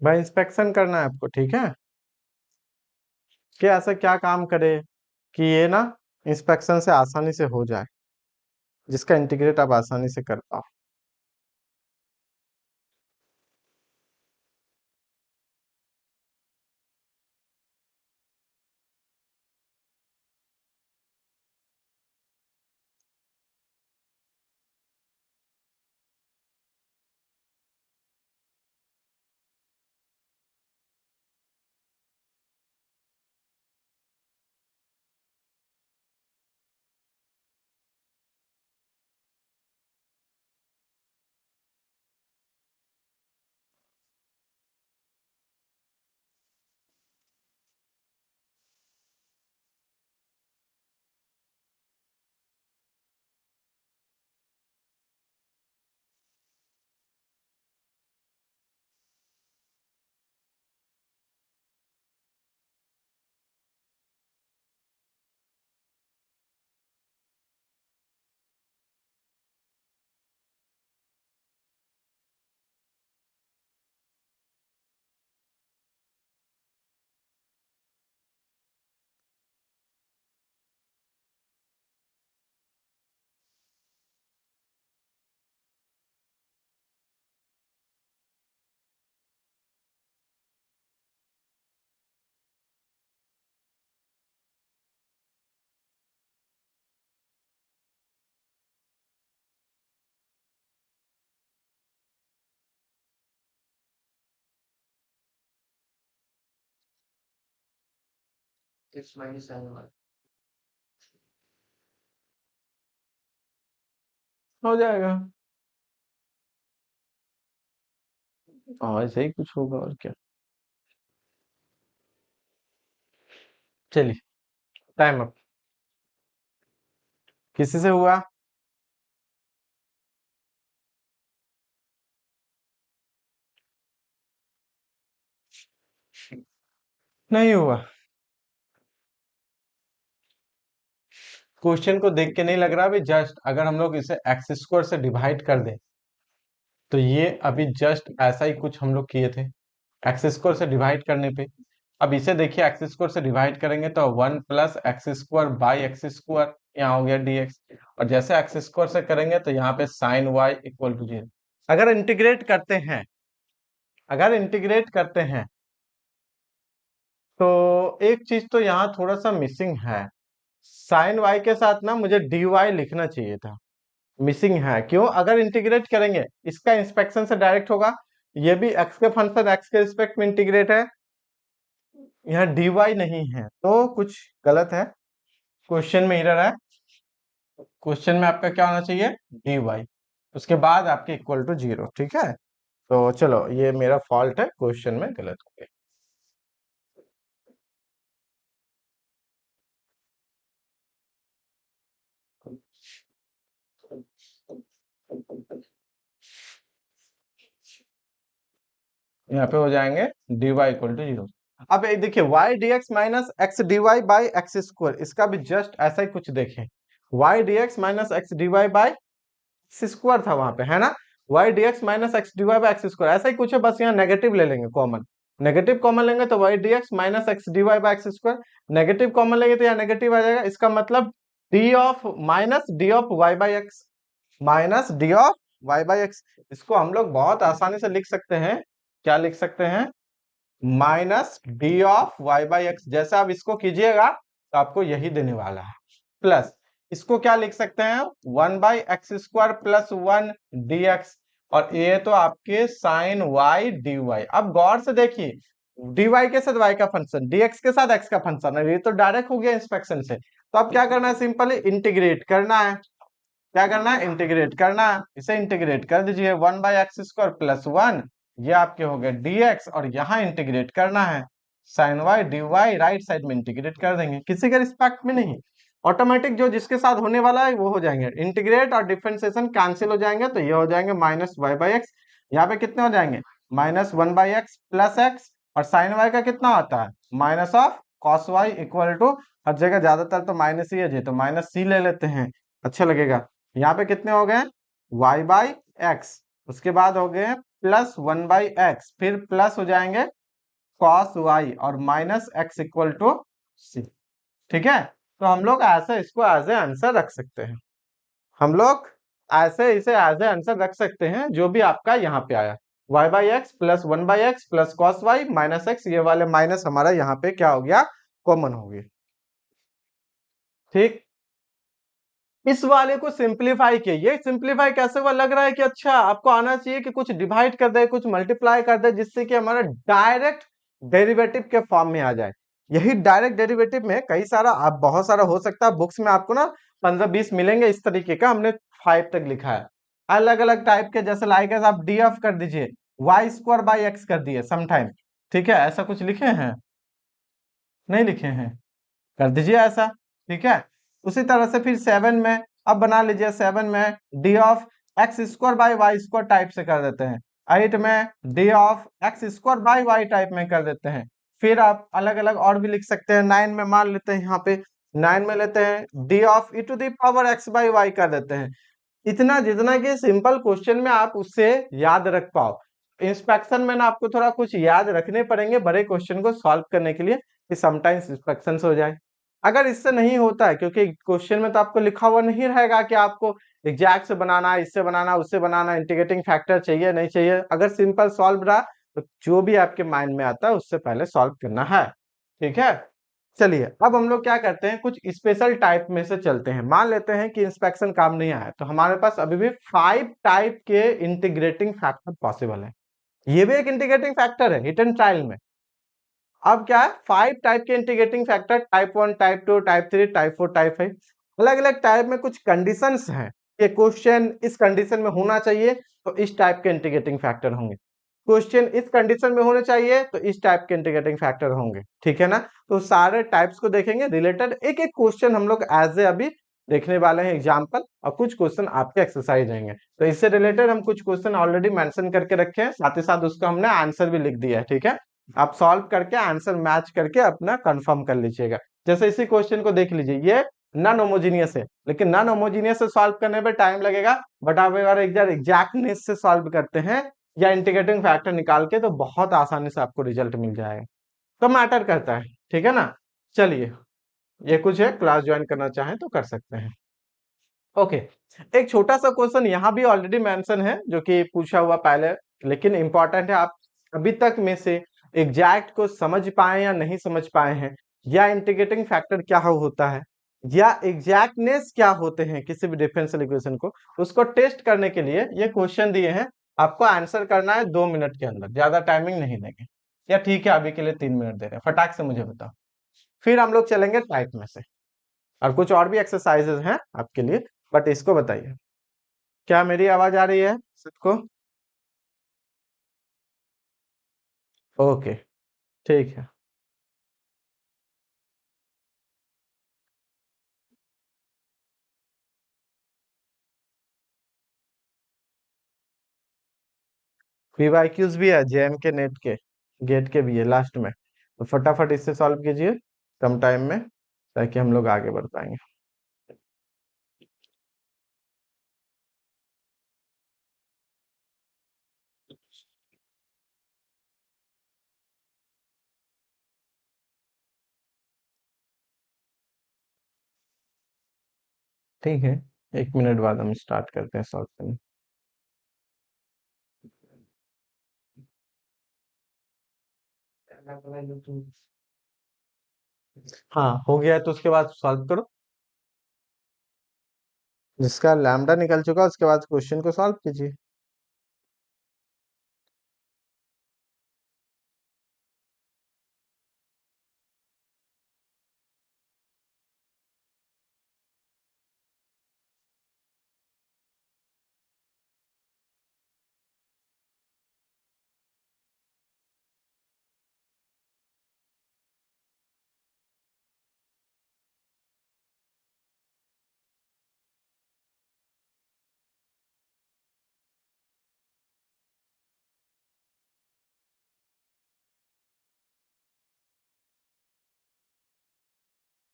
भाई इंस्पेक्शन करना है आपको, ठीक है, कि ऐसा क्या काम करे कि ये ना इंस्पेक्शन से आसानी से हो जाए, जिसका इंटीग्रेट आप आसानी से कर पाओ। हो जाएगा। हाँ, ऐसे ही कुछ होगा और क्या। चलिए, टाइम अप। किसी से हुआ। नहीं हुआ। क्वेश्चन को देख के नहीं लग रहा। अभी जस्ट अगर हम लोग इसे एक्स स्क्वायर से डिवाइड कर दें तो ये अभी जस्ट ऐसा ही कुछ हम लोग किए थे एक्स स्क्वायर से डिवाइड करने पे। अब इसे देखिए, एक्स स्क्वायर से डिवाइड करेंगे तो 1 + x² बाई x², यहाँ हो गया dx। और जैसे एक्स स्क्वायर से करेंगे तो यहाँ पे sin y इक्वल टू 0। अगर इंटीग्रेट करते हैं, अगर इंटीग्रेट करते हैं तो एक चीज तो यहाँ थोड़ा सा मिसिंग है। साइन वाई के साथ ना मुझे dy लिखना चाहिए था, मिसिंग है। क्यों? अगर इंटीग्रेट करेंगे, इसका इंस्पेक्शन से डायरेक्ट होगा। ये भी x के फंक्शन x के रिस्पेक्ट में इंटीग्रेट है, यहाँ dy नहीं है तो कुछ गलत है, क्वेश्चन में एरर है। क्वेश्चन में आपका क्या होना चाहिए? dy, उसके बाद आपके इक्वल टू 0। ठीक है, तो चलो ये मेरा फॉल्ट है, क्वेश्चन में गलत हो गया। यहाँ पे हो जाएंगे dy इक्वल टू 0। अब ये देखिए y dx minus x d y by x square, इसका भी जस्ट ऐसा ही कुछ देखें। y dx minus x d y by x square था वहां पे, है ना? y dx minus x d y by x square ऐसा ही कुछ है, बस यहाँ नेगेटिव ले लेंगे कॉमन। नेगेटिव कॉमन लेंगे तो y dx minus x d y by x square, negative common लेंगे तो यहाँ नेगेटिव आ जाएगा। इसका मतलब d of minus d of y by x, minus d of y by x. इसको हम लोग बहुत आसानी से लिख सकते हैं। क्या लिख सकते हैं? Minus d of y by x. जैसे आप इसको कीजिएगा तो आपको यही देने वाला है, प्लस इसको क्या लिख सकते हैं? 1/x² प्लस 1 dx, और ये तो आपके साइन y dy। अब गौर से देखिए, dy के साथ y का फंक्शन, dx के साथ x का फंक्शन है, ये तो डायरेक्ट हो गया इंस्पेक्शन से। तो अब क्या करना है? सिंपली इंटीग्रेट करना है। क्या करना है? इंटीग्रेट करना है। इसे इंटीग्रेट कर दीजिए, 1/x² प्लस 1, ये आपके हो गए dx, और यहाँ इंटीग्रेट करना है sin y dy, right side में इंटीग्रेट कर देंगे, किसी के रिस्पेक्ट में नहीं, ऑटोमेटिक जो जिसके साथ होने वाला है वो हो जाएंगे। इंटीग्रेट और डिफरेंशिएशन कैंसिल हो जाएंगे, तो ये हो जाएंगे माइनस वाई बाई एक्स। यहाँ पे कितने हो जाएंगे? -1/x प्लस x, और साइन y का कितना आता है? Minus of cos y equal to, हर जगह ज्यादातर तो माइनस ही है, तो माइनस c ले लेते हैं, अच्छा लगेगा। यहाँ पे कितने हो गए? y बाई एक्स, उसके बाद हो गए प्लस 1/x, फिर प्लस हो जाएंगे कॉस y, और माइनस x इक्वल टू सी। ठीक है, तो हम लोग ऐसे इसको एज ए आंसर रख सकते हैं। हम लोग ऐसे इसे एज ए आंसर रख सकते हैं, जो भी आपका यहाँ पे आया, y by x plus 1/x plus cos y minus x, ये वाले माइनस हमारा यहाँ पे क्या हो गया? कॉमन हो गया। ठीक, इस वाले को सिंप्लीफाई किए। ये सिंप्लीफाई कैसे हुआ? लग रहा है कि अच्छा आपको आना चाहिए कि कुछ डिवाइड कर दे, कुछ मल्टीप्लाई कर दे, जिससे कि हमारा डायरेक्ट डेरिवेटिव के फॉर्म में आ जाए। यही डायरेक्ट डेरिवेटिव में कई सारा, आप बहुत सारा हो सकता है, बुक्स में आपको ना 15-20 मिलेंगे इस तरीके का, हमने 5 तक लिखा है अलग अलग टाइप के। जैसे लाइक आप डी ऑफ कर दीजिए, y² बाई एक्स कर दिए समटाइम, ठीक है, ऐसा कुछ लिखे हैं? नहीं लिखे हैं, कर दीजिए ऐसा। ठीक है, उसी तरह से फिर 7 में अब बना लीजिए, 7 में D of x² by y² type से कर देते हैं। 8 में D of x² by y type में कर देते हैं। फिर आप अलग अलग और भी लिख सकते हैं। 9 में मान लेते हैं, यहाँ पे 9 में लेते हैं d of e⁻x by y कर देते हैं। इतना जितना कि सिंपल क्वेश्चन में आप उससे याद रख पाओ। इंस्पेक्शन में ना आपको थोड़ा कुछ याद रखने पड़ेंगे बड़े क्वेश्चन को सॉल्व करने के लिए, कि समटाइम्स इंस्पेक्शन हो जाए। अगर इससे नहीं होता है, क्योंकि क्वेश्चन में तो आपको लिखा हुआ नहीं रहेगा कि आपको एग्जैक्ट से बनाना है, इससे बनाना है, उससे बनाना है, इंटीग्रेटिंग फैक्टर चाहिए नहीं चाहिए। अगर सिंपल सॉल्व रहा तो जो भी आपके माइंड में आता है उससे पहले सॉल्व करना है। ठीक है, चलिए अब हम लोग क्या करते हैं, कुछ स्पेशल टाइप में से चलते हैं। मान लेते हैं कि इंस्पेक्शन काम नहीं आया, तो हमारे पास अभी भी 5 टाइप के इंटीग्रेटिंग फैक्टर पॉसिबल है। ये भी एक इंटीग्रेटिंग फैक्टर है हिट एंड ट्रायल में। अब क्या है? 5 टाइप के integrating factor, type 1, type 2, type 3, type 4, type 5। अलग अलग टाइप में कुछ कंडीशंस हैं कि क्वेश्चन इस कंडीशन में होना चाहिए तो इस टाइप के इंटीग्रेटिंग फैक्टर होंगे, क्वेश्चन इस कंडीशन में होने चाहिए तो इस टाइप के इंटीग्रेटिंग फैक्टर होंगे। ठीक है ना, तो सारे टाइप्स को देखेंगे रिलेटेड, एक एक क्वेश्चन हम लोग एज ए अभी देखने वाले हैं एग्जाम्पल, और कुछ क्वेश्चन आपके एक्सरसाइज रहेंगे। तो इससे रिलेटेड हम कुछ क्वेश्चन ऑलरेडी मेंशन करके रखे हैं, साथ ही साथ उसका हमने आंसर भी लिख दिया है। ठीक है, आप सॉल्व करके आंसर मैच करके अपना कंफर्म कर लीजिएगा। जैसे इसी क्वेश्चन को देख लीजिए, ये नॉन होमोजीनियस है, लेकिन नॉन होमोजीनियस से सॉल्व करने में टाइम लगेगा, बट आप अगर एग्जैक्टनेस से सॉल्व करते हैं या इंटीग्रेटिंग फैक्टर निकाल के, तो बहुत आसानी से आपको रिजल्ट मिल जाएगा। तो मैटर करता है, ठीक है ना। चलिए, ये कुछ है, क्लास ज्वाइन करना चाहें तो कर सकते हैं। ओके, एक छोटा सा क्वेश्चन यहाँ भी ऑलरेडी मेंशन है जो कि पूछा हुआ पहले, लेकिन इंपॉर्टेंट है। आप अभी तक में से एग्जैक्ट को समझ पाए या नहीं समझ पाए हैं, या इंटीग्रेटिंग फैक्टर क्या होता है, या एग्जैक्टनेस क्या होते हैं किसी भी डिफरेंशियल इक्वेशन को, उसको टेस्ट करने के लिए ये क्वेश्चन दिए हैं। आपको आंसर करना है 2 मिनट के अंदर, ज्यादा टाइमिंग नहीं देंगे। या ठीक है, अभी के लिए 3 मिनट दे रहे हैं, फटाक से मुझे बताओ। फिर हम लोग चलेंगे टाइप में से, और कुछ और भी एक्सरसाइजेज हैं आपके लिए, बट इसको बताइए, क्या मेरी आवाज आ रही है सबको? ओके, ठीक है। पीवाईक्यूज भी है, जेएम के, नेट के, गेट के भी है लास्ट में, तो फटाफट इससे सॉल्व कीजिए कम टाइम में, ताकि हम लोग आगे बढ़ पाएंगे। ठीक है, 1 मिनट बाद हम स्टार्ट करते हैं सॉल्व करना। हाँ, हो गया है तो उसके बाद सॉल्व करो। जिसका लैम्डा निकल चुका उसके बाद क्वेश्चन को सॉल्व कीजिए।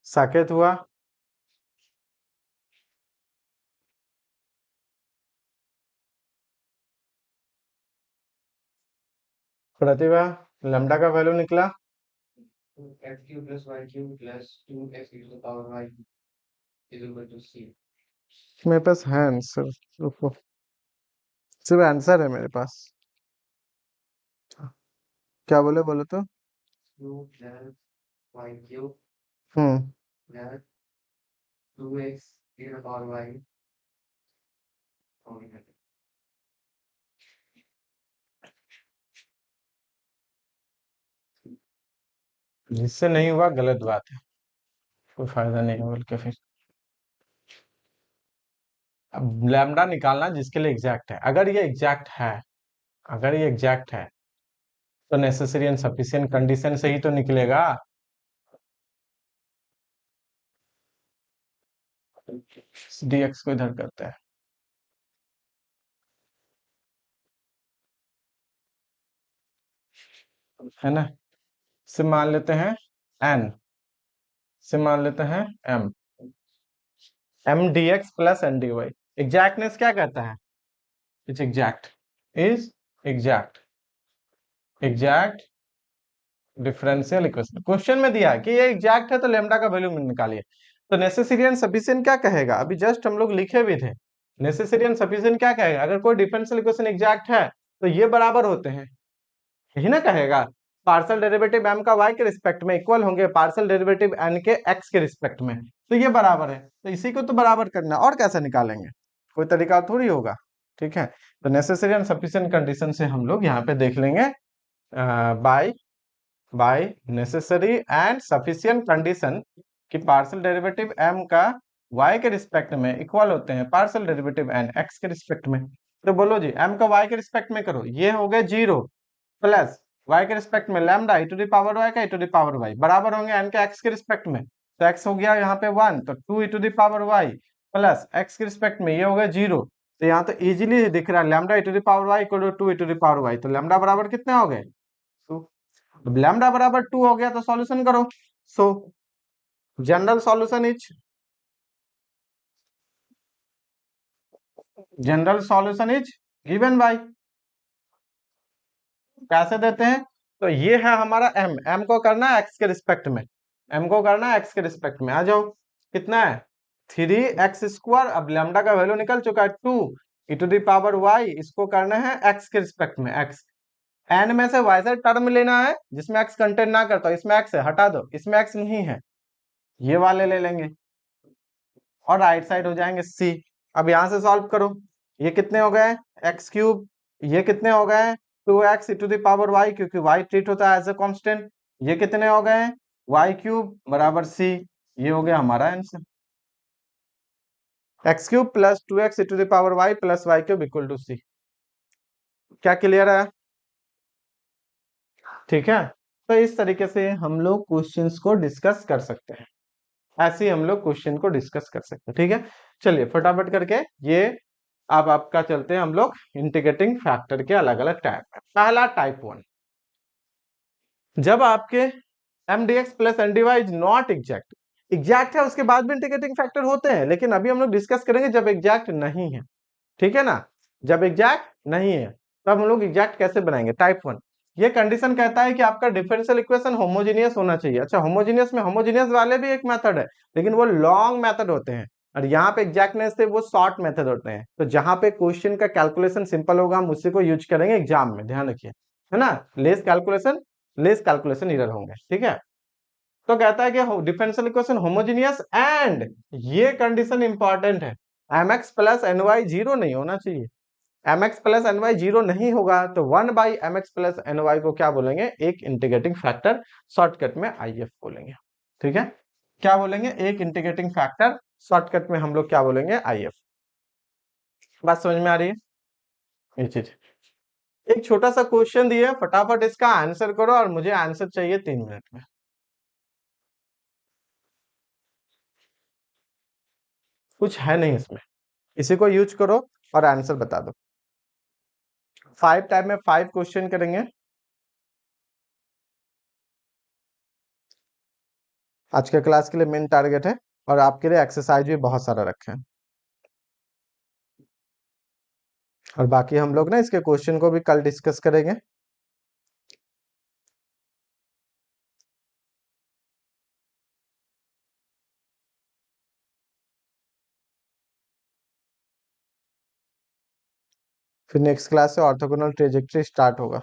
साकेत हुआ? प्रतिभा, लैम्डा का वैल्यू निकला? मेरे पास है आंसर, रुको, सिर्फ आंसर है मेरे पास। क्या बोले, बोले तो? हम्म। जिससे नहीं हुआ गलत बात है, कोई फायदा नहीं है बोल के फिर। अब लैम्डा निकालना जिसके लिए एग्जैक्ट है, अगर ये एग्जैक्ट है, अगर ये एग्जैक्ट है, तो नेसेसरी एंड सफिशिएंट कंडीशन से ही तो निकलेगा। डीएक्स को इधर करते हैं, है ना। से मान लेते हैं एन, से मान लेते हैं m, m d x plus n d y. Exactness क्या कहता है? It's exact, is exact, exact differential equation. Question में दिया है कि ये एग्जैक्ट है, तो लेमडा का वैल्यू निकालिए। तो नेसेसरी एंड सफिशिएंट क्या कहेगा, अभी जस्ट हम लोग लिखे भी थे। नेसेसरी एंड सफिशिएंट क्या कहेगा, अगर कोई डिफरेंशियल इक्वेशन एग्जैक्ट है तो ये बराबर होते हैं, यही ना कहेगा। पार्शियल डेरिवेटिव एम का वाई के रिस्पेक्ट में इक्वल होंगे पार्शियल डेरिवेटिव एन के एक्स के रिस्पेक्ट में, तो ये बराबर है, तो इसी को तो बराबर करना, और कैसे निकालेंगे, कोई तरीका थोड़ी होगा। ठीक है, तो नेसेसरी एंड सफिशिएंट कंडीशन से हम लोग यहाँ पे देख लेंगे, by by necessary and sufficient condition कि पार्शियल डेरिवेटिव m का y के रिस्पेक्ट में इक्वल होते हैं पार्शियल डेरिवेटिव n x के रिस्पेक्ट में। तो बोलो जी, m का y के रिस्पेक्ट में करो, ये हो गए 0 प्लस y के रिस्पेक्ट में lambda e to the power y का e to the power y बराबर होंगे n के x के रिस्पेक्ट में, तो x हो गया यहाँ पे 1, तो 2 e to the power y plus x के रिस्पेक्ट में ये हो गया 0। तो यहाँ तो इजीली दिख रहा है lambda e to the power y equal to 2 e to the power y, तो लैम्डा बराबर कितने हो गए? 2। अब लैम्डा बराबर 2 हो गया तो सॉल्यूशन करो। सो general solution is given by, कैसे देते हैं? तो ये है हमारा m, m को करना है x के रिस्पेक्ट में, m को करना है x के रिस्पेक्ट में। आ जाओ, कितना है 3x²। अब लैम्डा का वैल्यू निकल चुका है 2 e⁻y, इसको करना है x के रिस्पेक्ट में x। n में से y से टर्म लेना है जिसमें x कंटेंट ना करता हो, इसमें x है, हटा दो, इसमें x नहीं है, ये वाले ले लेंगे और राइट साइड हो जाएंगे c। अब यहां से सॉल्व करो, ये कितने हो गए x³, ये कितने हो गए 2x e⁻y, क्योंकि y ट्रीट होता है एज ए कांस्टेंट। ये कितने हो गए y³ बराबर c, ये हो गया हमारा answer. x³ plus 2x e⁻y plus y³ equal to c। क्या क्लियर है? ठीक है, तो इस तरीके से हम लोग क्वेश्चंस को डिस्कस कर सकते हैं, ऐसे ही हम लोग क्वेश्चन को डिस्कस कर सकते हैं। ठीक है, चलिए फटाफट करके ये अब आपका चलते हैं हम लोग इंटीग्रेटिंग फैक्टर के अलग अलग टाइप में। पहला टाइप 1, जब आपके m d x plus n d y is not exact, exact है उसके बाद भी इंटीग्रेटिंग फैक्टर होते हैं, लेकिन अभी हम लोग डिस्कस करेंगे जब एग्जैक्ट नहीं है। ठीक है ना, जब एग्जैक्ट नहीं है तब हम लोग एग्जैक्ट कैसे बनाएंगे। टाइप 1, ये कंडीशन कहता है कि आपका डिफरेंशियल इक्वेशन होमोजेनियस होना चाहिए। अच्छा, होमोजेनियस में होमोजेनियस वाले भी एक मेथड है, लेकिन वो लॉन्ग मेथड होते हैं, और यहाँ पे एग्जैक्टनेस से वो शॉर्ट मेथड होते हैं। तो जहां पे क्वेश्चन का कैलकुलेशन सिंपल होगा हम उसी को यूज करेंगे एग्जाम में, ध्यान रखिए, है ना। लेस कैलकुलेशन इधर होंगे। ठीक है, तो कहता है कि डिफरेंशियल इक्वेशन होमोजेनियस एंड, ये कंडीशन इंपॉर्टेंट है, m x plus N y zero नहीं होना चाहिए। M x plus N y zero नहीं होगा तो 1/mx प्लस एन वाई को क्या बोलेंगे, एक इंटीग्रेटिंग फैक्टर, शॉर्टकट में IF बोलेंगे। ठीक है, क्या बोलेंगे, एक इंटीग्रेटिंग फैक्टर, शॉर्टकट में हम लोग क्या बोलेंगे, IF। बात समझ में आ रही है ये चीज? एक छोटा सा क्वेश्चन दिए, फटाफट इसका आंसर करो, और मुझे आंसर चाहिए 3 मिनट में। कुछ है नहीं इसमें, इसी को यूज करो और आंसर बता दो। 5 टाइप में 5 क्वेश्चन करेंगे आज के क्लास के लिए, मेन टारगेट है, और आपके लिए एक्सरसाइज भी बहुत सारा रखे हैं। और बाकी हम लोग ना इसके क्वेश्चन को भी कल डिस्कस करेंगे। फिर नेक्स्ट क्लास से ऑर्थोगोनल ट्रेजेक्ट्री स्टार्ट होगा,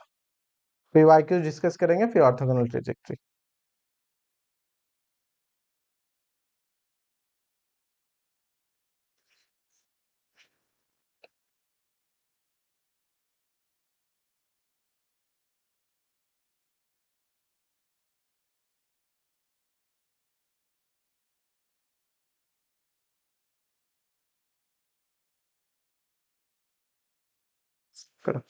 फिर वाईक्यू डिस्कस करेंगे, फिर ऑर्थोगोनल ट्रेजेक्ट्री। करो।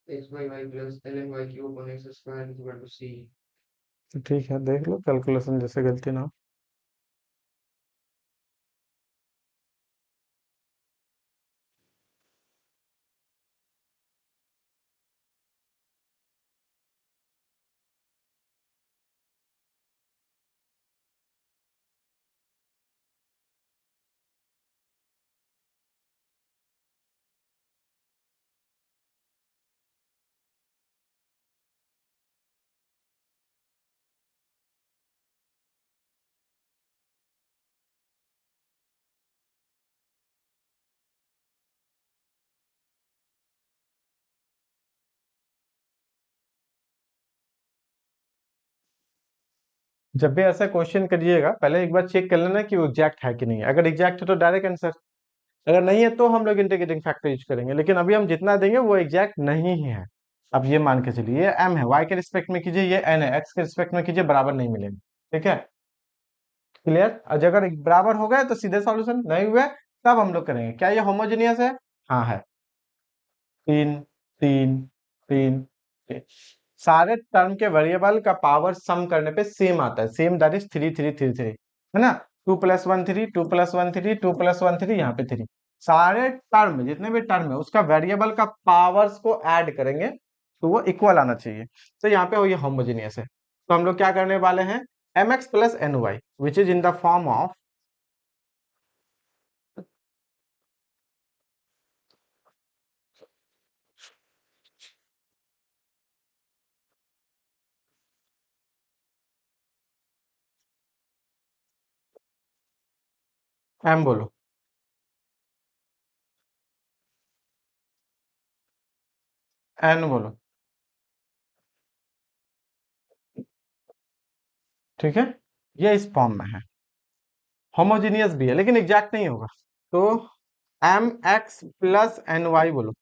x by y plus ln y cube upon x square is equal to c। तो ठीक है, देख लो कैलकुलेशन जैसे गलती ना हो। जब भी ऐसा क्वेश्चन करिएगा पहले एक बार चेक कर लेना कि वो एग्जैक्ट है कि नहीं है। अगर एग्जैक्ट है तो डायरेक्ट आंसर, अगर नहीं है तो हम लोग इंटीग्रेटिंग फैक्टर यूज करेंगे, लेकिन अभी हम जितना देंगे वो एग्जैक्ट नहीं है। अब ये मान के चलिए, ये m है, y के रिस्पेक्ट में कीजिए, ये n है, x के रिस्पेक्ट में कीजिए, बराबर नहीं मिलेंगे। ठीक है, क्लियर। और अगर बराबर हो गए तो सीधे सॉल्यूशन, नहीं हुए तब हम लोग करेंगे। क्या ये होमोजेनियस है? हाँ है, 3 3 3 3। सारे टर्म के वेरिएबल का पावर सम करने पे सेम आता है, सेम दैट इज 3 3 3 3, है ना। 2+1 3, 2+1 3, 2+1 3, यहाँ पे 3, सारे टर्म जितने भी टर्म है उसका वेरिएबल का पावर्स को ऐड करेंगे तो वो इक्वल आना चाहिए। तो यहाँ पे वो ये होमोजेनियस है। तो हम लोग क्या करने वाले हैं, mx plus N Y which is in the form of m, बोलो n, बोलो, ठीक है। ये इस फॉर्म में है, होमोजेनियस भी है लेकिन एग्जैक्ट नहीं होगा। तो m x plus N y बोलो,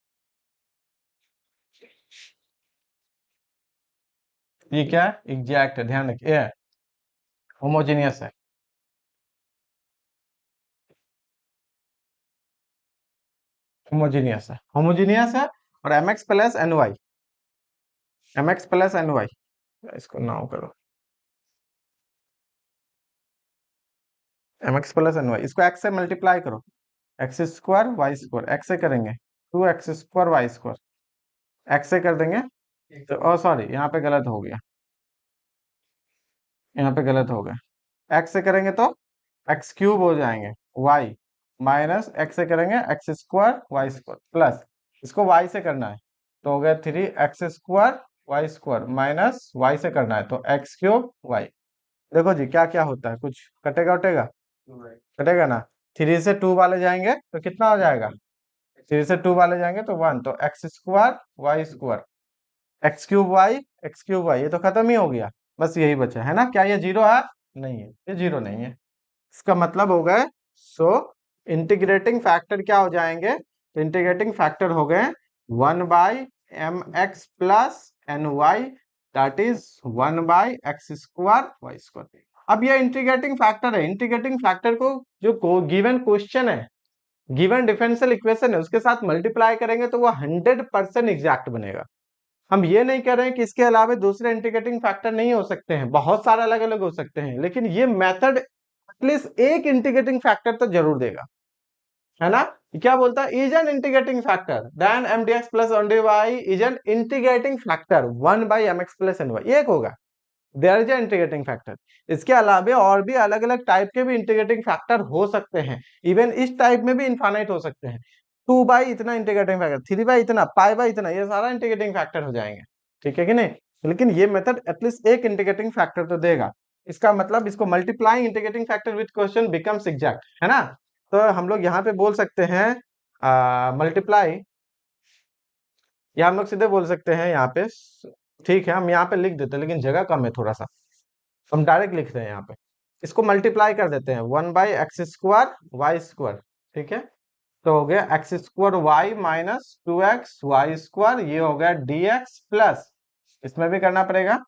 ये क्या है, एग्जैक्ट है, ध्यान रखिए, होमोजेनियस है। होमोजेनियस है, होमोजेनियस है। और m x plus N y, m x plus N y, इसको नाउ करो, m x plus N y, इसको एक्स से मल्टीप्लाई करो, x square y square, x से करेंगे 2x² वाई स्क्वायर, एक्स से कर देंगे तो, ओ सॉरी यहाँ पे गलत हो गया, यहाँ पे गलत हो गया, एक्स से करेंगे तो एक्स क्यूब हो जाएंगे, वाई माइनस एक्स से करेंगे x square y square plus, इसको वाई से करना है तो हो गया 3x² Y square minus Y से करना है तो एक्स क्यूब वाई। देखो जी क्या क्या होता है, कुछ कटेगा उटेगा, कटेगा ना। 3 से 2 वाले जाएंगे तो कितना हो जाएगा, 3 से 2 वाले जाएंगे तो 1, तो x² y square, x cube y, ये तो खत्म ही हो गया, बस यही बचा है ना। क्या ये जीरो है, नहीं है, ये जीरो नहीं है। इसका मतलब हो गए, सो इंटीग्रेटिंग फैक्टर क्या हो जाएंगे, तो इंटीग्रेटिंग फैक्टर हो गए 1/mx plus N y, that is 1/x² y square. अब ये इंटीग्रेटिंग फैक्टर है, इंटीग्रेटिंग फैक्टर को जो गिवन क्वेश्चन है, गिवन डिफरेंशियल इक्वेशन है, उसके साथ मल्टीप्लाई करेंगे तो वो 100% एग्जैक्ट बनेगा। हम ये नहीं कह रहे हैं कि इसके अलावा दूसरे इंटीग्रेटिंग फैक्टर नहीं हो सकते हैं, बहुत सारे अलग अलग हो सकते हैं, लेकिन ये मेथड एटलीस्ट एक इंटीग्रेटिंग फैक्टर तो जरूर देगा, है ना। ये क्या बोलता है, is an integrating factor then m d x plus one d y is an integrating factor 1/mx plus N y, एक होगा, there is an integrating factor. इसके अलावा और भी अलग अलग टाइप के भी इंटीग्रेटिंग फैक्टर हो सकते हैं, इवन इस टाइप में भी इनफाइनाइट हो सकते हैं, 2/, इतना इंटीग्रेटिंग फैक्टर, 3/, इतना, पाई/, इतना, ये सारा इंटीग्रेटिंग फैक्टर हो जाएंगे, ठीक है कि नहीं। लेकिन ये मेथड एटलीस्ट एक इंटीग्रेटिंग फैक्टर तो देगा। इसका मतलब इसको multiplying integrating factor with question becomes exact, है ना। तो हम लोग यहाँ पे बोल सकते हैं मल्टीप्लाई, या हम लोग सीधे बोल सकते हैं यहाँ पे, ठीक है हम यहाँ पे लिख देते हैं लेकिन जगह कम है थोड़ा सा, हम डायरेक्ट लिख रहे हैं यहाँ पे, इसको मल्टीप्लाई कर देते हैं 1/x² वाई स्क्वायर, ठीक है। तो हो गया x² Y minus 2x Y square, ये हो गया dx प्लस, इसमें भी करना पड़ेगा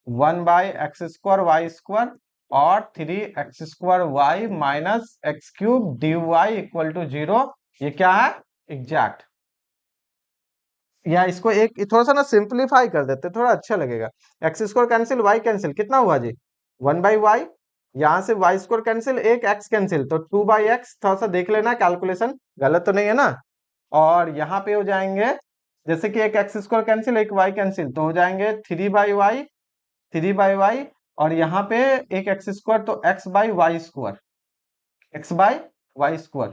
1/x² वाई स्क्वायर और 3x² y minus x³ dy equal to 0। ये क्या है, एग्जैक्ट। या इसको एक थोड़ा सा ना सिंप्लीफाई कर देते, थोड़ा अच्छा लगेगा। x² कैंसिल, y कैंसिल, कितना हुआ जी, 1/y, यहाँ से y² कैंसिल, एक x कैंसिल, तो 2/x, थोड़ा सा देख लेना कैलकुलेशन गलत तो नहीं है ना। और यहाँ पे हो जाएंगे, जैसे कि एक x² कैंसिल, एक y कैंसिल, तो हो जाएंगे 3/y, 3/y, और यहाँ पे एक x² तो x/y², x/y²,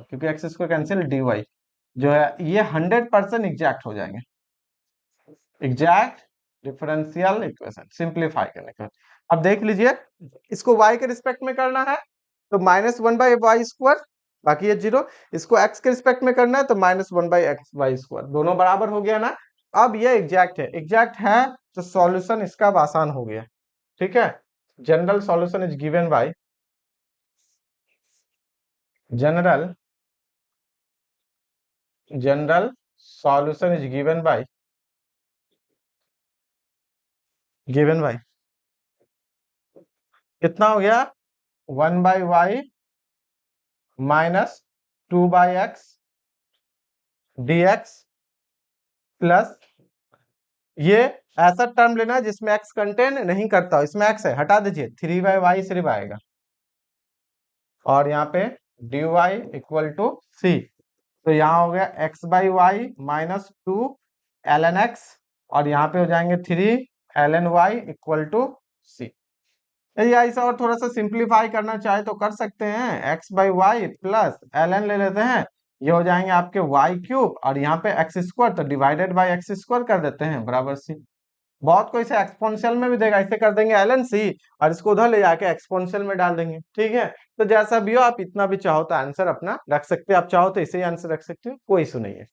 क्योंकि x² कैंसिल dy जो है, ये 100% एग्जैक्ट हो जाएंगे, एग्जैक्ट डिफरेंशियल इक्वेशन सिंप्लीफाई करने का। अब देख लीजिए, इसको y के रिस्पेक्ट में करना है तो -1/y², बाकी ये 0, इसको x के रिस्पेक्ट में करना है तो -1/xy², दोनों बराबर हो गया ना। अब ये एग्जैक्ट है, एग्जैक्ट है तो सॉल्यूशन इसका अब आसान हो गया, ठीक है। General solution is given by, general general solution is given by कितना हो गया, 1/y minus 2/x dx plus ये ऐसा टर्म लेना जिसमें एक्स कंटेन नहीं करता हो, इसमें एक्स है, हटा दीजिए, 3/y सिर्फ आएगा, और यहाँ पे dy इक्वल टू सी, तो यहाँ हो गया x/y -2 ln x, और यहाँ पे हो जाएंगे 3 ln y इक्वल टू सी। यदि ऐसा और थोड़ा सा सिंप्लीफाई करना चाहे तो कर सकते हैं, x/y प्लस ln ले लेते हैं, ये हो जाएंगे आपके y³ और यहाँ पे x², तो डिवाइडेड बाय x² कर देते हैं बराबर सी। बहुत कोई इसे एक्सपोनेंशियल में भी देगा, इसे कर देंगे ln c और इसको उधर ले जाके एक्सपोनेंशियल में डाल देंगे, ठीक है। तो जैसा भी हो, आप इतना भी चाहो तो आंसर अपना रख सकते हैं, आप चाहो तो इसे ही आंसर रख सकते हो, कोई इशू नहीं है,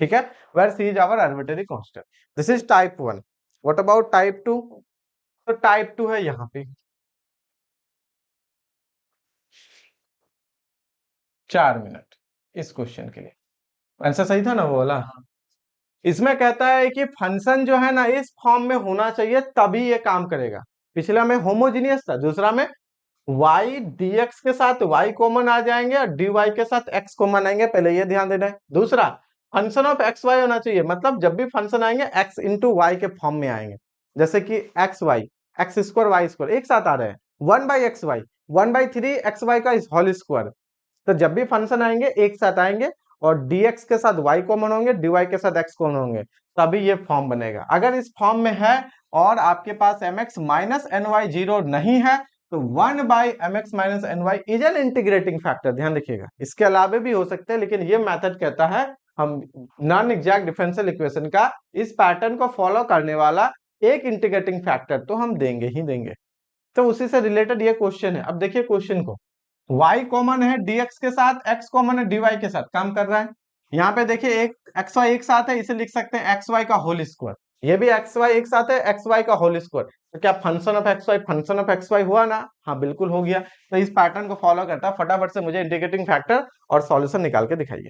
ठीक है। Where c is our arbitrary constant. This is type 1। What about type 2? तो टाइप 2 है यहाँ पे 4 मिनट इस क्वेश्चन के लिए। आंसर सही था ना वो वाला? इसमें कहता है कि फंक्शन जो है ना इस फॉर्म में होना चाहिए तभी ये काम करेगा। पिछला में होमोजीनियस था, दूसरा में y dx के साथ y कॉमन आ जाएंगे और dy के साथ x कॉमन आएंगे, पहले ये ध्यान देना है। दूसरा, फंक्शन ऑफ एक्स वाई होना चाहिए, मतलब जब भी फंक्शन आएंगे x इंटू वाई के फॉर्म में आएंगे, जैसे कि एक्स वाई, x² y² एक साथ आ रहे हैं, 1/xy, 1/3xy का होल स्क्वायर, तो जब भी फंक्शन आएंगे एक साथ आएंगे और dx के साथ y कॉमन होंगे, dy के साथ x कॉमन होंगे, तभी ये फॉर्म बनेगा। अगर इस फॉर्म में है और आपके पास mx माइनस ny जीरो नहीं है, तो 1/mx-ny is an integrating factor, ध्यान रखिएगा। इसके अलावे भी हो सकते हैं, लेकिन ये मेथड कहता है हम नॉन एग्जैक्ट डिफरेंशियल इक्वेशन का इस पैटर्न को फॉलो करने वाला एक इंटीग्रेटिंग फैक्टर तो हम देंगे ही देंगे। तो उसी से रिलेटेड ये क्वेश्चन है। अब देखिए क्वेश्चन को, y कॉमन है dx के साथ, x कॉमन है dy के साथ, काम कर रहा है। यहाँ पे देखिए एक xy एक साथ है, इसे लिख सकते हैं xy का होल स्क्वायर, ये भी xy एक साथ है, xy का होल स्क्वायर, तो क्या फंक्शन ऑफ xy हुआ ना? हाँ बिल्कुल हो गया। तो इस पैटर्न को फॉलो करता है, फटाफट से मुझे इंटीग्रेटिंग फैक्टर और सॉल्यूशन निकाल के दिखाइए।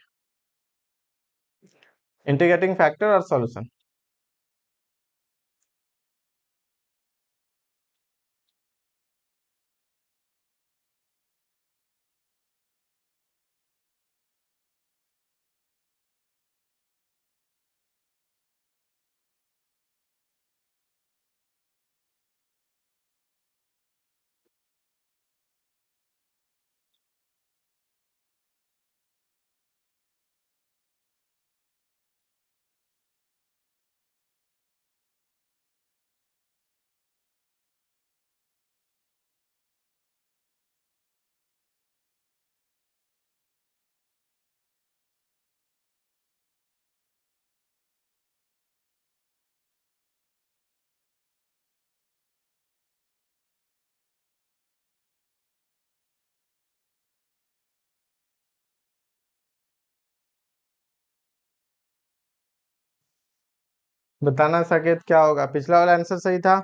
इंटीग्रेटिंग फैक्टर और सॉल्यूशन। बताना साकेत क्या होगा, पिछला वाला आंसर सही था?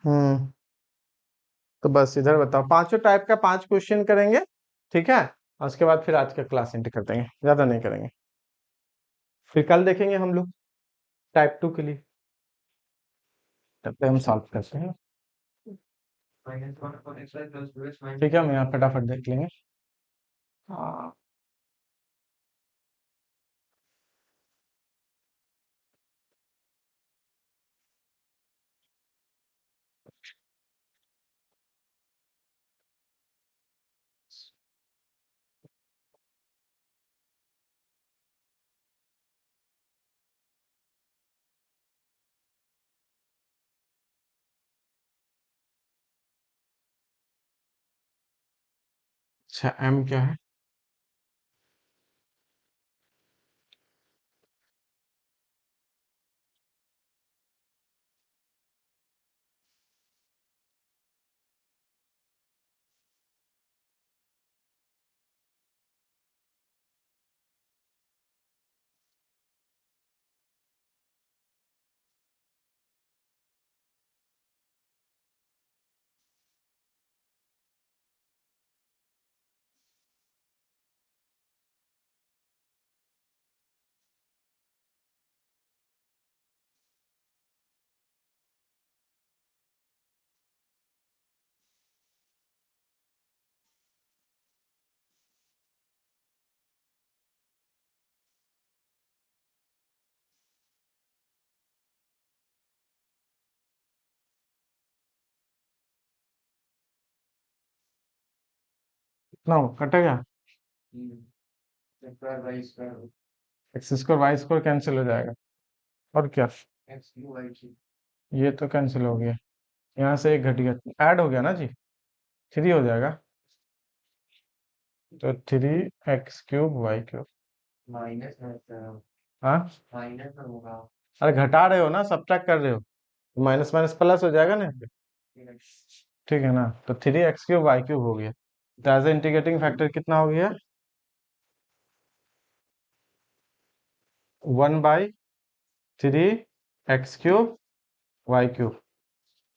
हम्म। तो बस इधर बताओ, पांचों टाइप का 5 क्वेश्चन करेंगे, ठीक है। और उसके बाद फिर आज का क्लास एंड कर देंगे, ज्यादा नहीं करेंगे। फिर कल देखेंगे हम लोग टाइप 2 के लिए, तब तक हम सॉल्व करते हैं। ठीक है, हम यहाँ फटाफट देख लेंगे। हाँ। अच्छा, एम क्या है? कितना हो कटेगा? Square by square x square y square cancel हो जाएगा। और क्या? X cube y cube. ये तो कैंसिल हो गया। यहाँ से एक घट गया, ऐड हो गया ना जी, 3 हो जाएगा। तो 3 x³ y³। माइनस है हाँ, माइनस में होगा। अरे घटा रहे हो ना, सब्ट्रैक्ट कर रहे हो, माइनस माइनस प्लस हो जाएगा ना यहाँ पे। ठीक है ना, तो 3 x³ y³ हो गया। तो एज ए इंटीग्रेटिंग फैक्टर कितना हो गया? 1/3 x³ y³।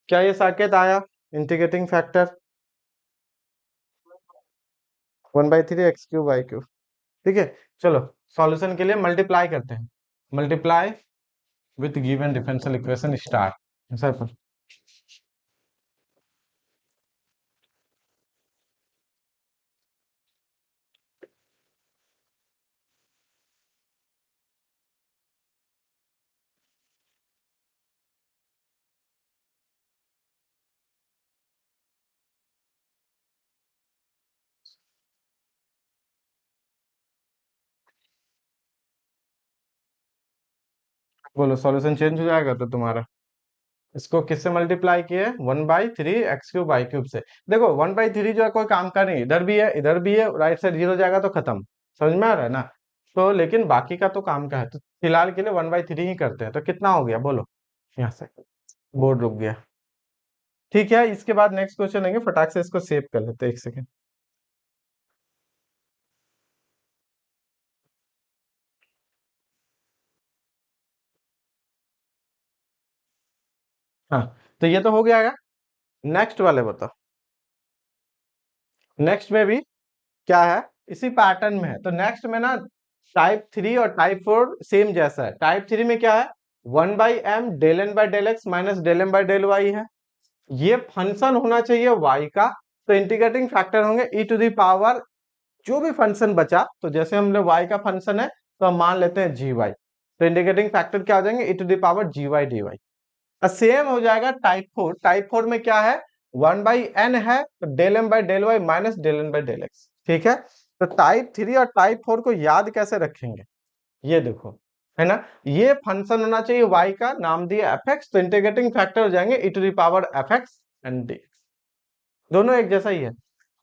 क्या ये साकेत आया? Integrating factor 1/3 x³ y³। ठीक है, चलो सॉल्यूशन के लिए मल्टीप्लाई करते हैं। Multiply with given differential equation start sir पर। बोलो सॉल्यूशन चेंज हो जाएगा तो तुम्हारा। इसको किससे मल्टीप्लाई किए? 1/3 x³ y³ से। देखो 1/3 जो है कोई काम का नहीं, इधर भी है इधर भी है, राइट साइड 0 जाएगा तो खत्म। समझ में आ रहा है ना? तो लेकिन बाकी का तो काम का है, तो फिलहाल के लिए 1/3 ही करते हैं। तो कितना हो गया बोलो? यहाँ से बोर्ड रुक गया। ठीक है, इसके बाद नेक्स्ट क्वेश्चन लेंगे, फटाक से इसको सेव कर लेते हैं, एक सेकेंड। हाँ, तो ये तो हो गया। नेक्स्ट वाले बताओ। नेक्स्ट में भी क्या है, इसी पैटर्न में है। तो नेक्स्ट में ना टाइप 3 और टाइप 4 सेम जैसा है। टाइप 3 में क्या है? 1/m del n by del x minus del m by del y है। ये फंक्शन होना चाहिए y का। तो इंटीग्रेटिंग फैक्टर होंगे ई टू दी पावर जो भी फंक्शन बचा। तो जैसे हमने y का फंक्शन है तो हम मान लेते हैं जी वाई। तो इंटीग्रेटिंग फैक्टर क्या हो जाएंगे? E to the power g y d y. Same हो जाएगा टाइप 4। टाइप 4 में क्या है? 1/n है, तो del m by del y minus del n by del x. ठीक है, तो टाइप 3 और टाइप 4 को याद कैसे रखेंगे? ये देखो, है ना, ये फंक्शन होना चाहिए y का, नाम दिया एफ एक्स। तो इंटीग्रेटिंग फैक्टर हो जाएंगे e to the power f x and d x. दोनों एक जैसा ही है।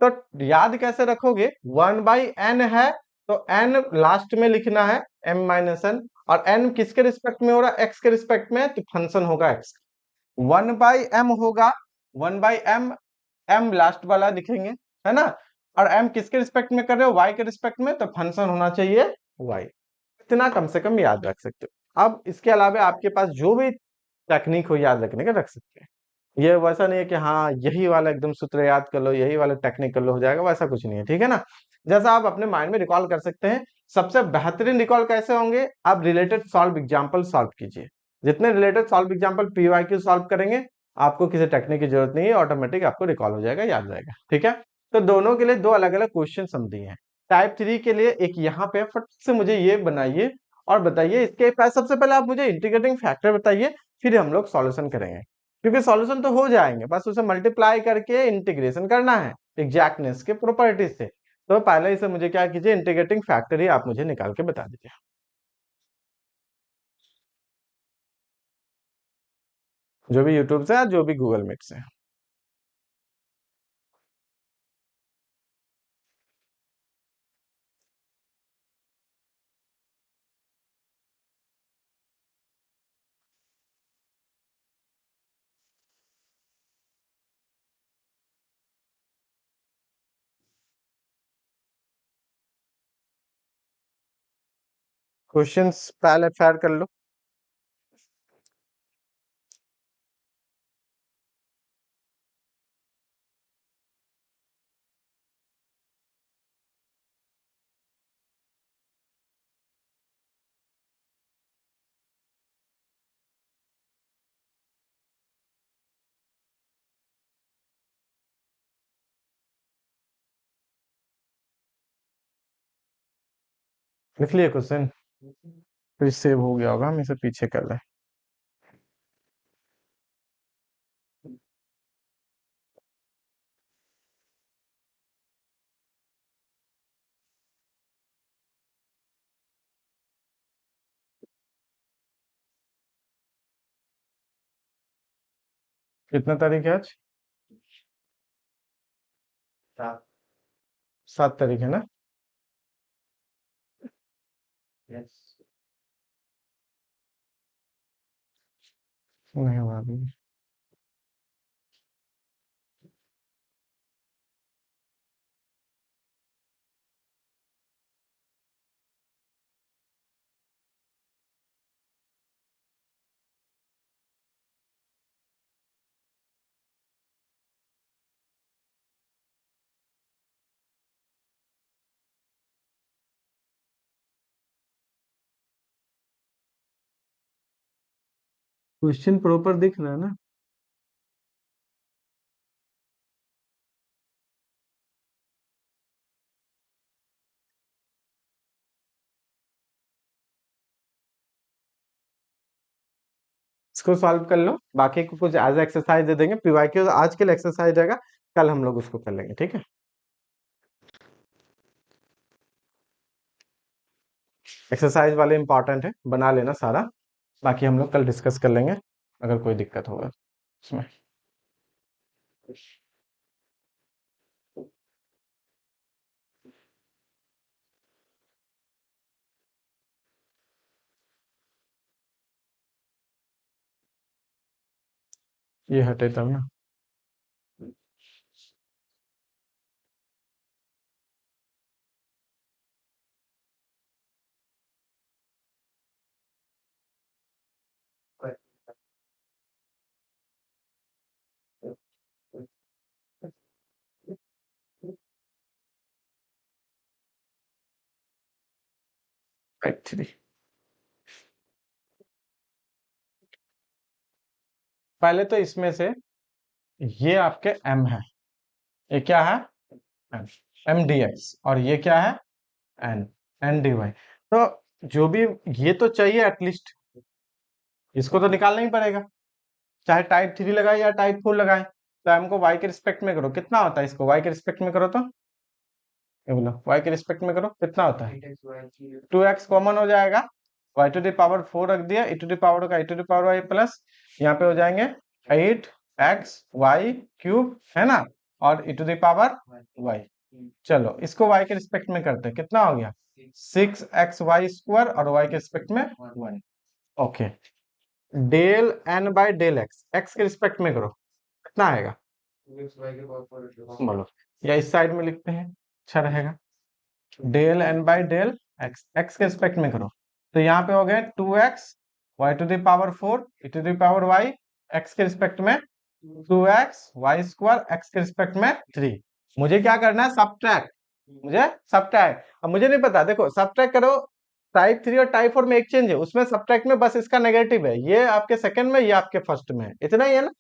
तो याद कैसे रखोगे? 1/n है, तो n लास्ट में लिखना है, m-n। और n किसके रिस्पेक्ट में हो रहा है? x के रिस्पेक्ट में, तो फंक्शन होगा x। 1/m होगा, 1/m, m लास्ट वाला लिखेंगे, है ना। और m किसके रिस्पेक्ट में कर रहे हो? y के रिस्पेक्ट में, तो फंक्शन होना चाहिए y। इतना कम से कम याद रख सकते हो। अब इसके अलावा आपके पास जो भी टेक्निक हो याद रखने का, रख सकते हैं। ये वैसा नहीं है कि हाँ यही वाला एकदम सूत्र याद कर लो, यही वाला टेक्निक कर लो हो जाएगा, वैसा कुछ नहीं है। ठीक है ना, जैसा आप अपने माइंड में रिकॉल कर सकते हैं। सबसे बेहतरीन रिकॉल कैसे होंगे? आप रिलेटेड सॉल्व एग्जाम्पल सॉल्व कीजिए। जितने related solve example PYQ solve करेंगे, आपको किसी टेक्निक की जरूरत नहीं है, ऑटोमेटिक आपको रिकॉल हो जाएगा, याद रहेगा। ठीक है, तो दोनों के लिए दो अलग अलग क्वेश्चन हम दिए हैं। टाइप 3 के लिए एक यहाँ पे फट से मुझे ये बनाइए और बताइए इसके सबसे पहले आप मुझे इंटीग्रेटिंग फैक्टर बताइए, फिर हम लोग सॉल्यूशन करेंगे। क्योंकि सॉल्यूशन तो हो जाएंगे, बस उसे मल्टीप्लाई करके इंटीग्रेशन करना है एग्जैक्टनेस के प्रॉपर्टीज से। तो पहले इसे मुझे क्या कीजिए, इंटीग्रेटिंग फैक्टर ही आप मुझे निकाल के बता दीजिए, जो भी यूट्यूब से या जो भी गूगल मीट से। क्वेश्चंस पहले फेयर कर लो। लिख लिए क्वेश्चन? फिर सेव हो गया होगा, हम इसे पीछे कर लें। कितना तारीख है आज? 7। 7 तारीख है ना? यस। नहीं हुआ अभी। क्वेश्चन प्रॉपर दिख रहा है ना? इसको सॉल्व कर लो, बाकी को कुछ एज एक्सरसाइज दे देंगे। पीवाईक्यू आज के लिए एक्सरसाइज रहेगा, कल हम लोग उसको कर लेंगे, ठीक है? एक्सरसाइज वाले इंपॉर्टेंट है, बना लेना सारा, बाकी हम लोग कल डिस्कस कर लेंगे अगर कोई दिक्कत होगा उसमें। ये हटे तब ना। राइट 3। पहले तो इसमें से ये आपके m है, ये क्या है? m, m dx, और ये क्या है? n, n dy। तो जो भी ये तो चाहिए एटलीस्ट, इसको तो निकालना ही पड़ेगा, चाहे टाइप 3 लगाए या टाइप 4 लगाए। तो m को y के रिस्पेक्ट में करो, कितना होता है? इसको y के रिस्पेक्ट में करो तो ये बोलो, y के रिस्पेक्ट में करो कितना होता है? 2x कॉमन हो जाएगा, y टू द पावर 4 रख दिया, e टू द पावर का e to the power y plus, यहाँ पे हो जाएंगे 8x y क्यूब, है ना? और e to the power y। चलो इसको y के रिस्पेक्ट में करते हैं, कितना हो गया? 6xy² और y के रिस्पेक्ट में 1। Okay, del n by del x के रिस्पेक्ट में करो, कितना आएगा? बोलो, या इस साइड में लिखते हैं, अच्छा रहेगा। Del n by del x के रिस्पेक्ट में करो, तो यहाँ पे हो गए 2x y to the power 4 e to the power y, x के रिस्पेक्ट में 2x y² x के रिस्पेक्ट में 3। मुझे क्या करना है? सब्ट्रैक्ट, मुझे सब्ट्रैक्ट। अब मुझे नहीं पता, देखो सब्ट्रैक्ट करो, टाइप 3 और टाइप 4 में एक चेंज है, उसमें सब्ट्रैक्ट में बस इसका नेगेटिव है, ये आपके सेकंड में, ये आपके फर्स्ट में है, इतना ही है ना?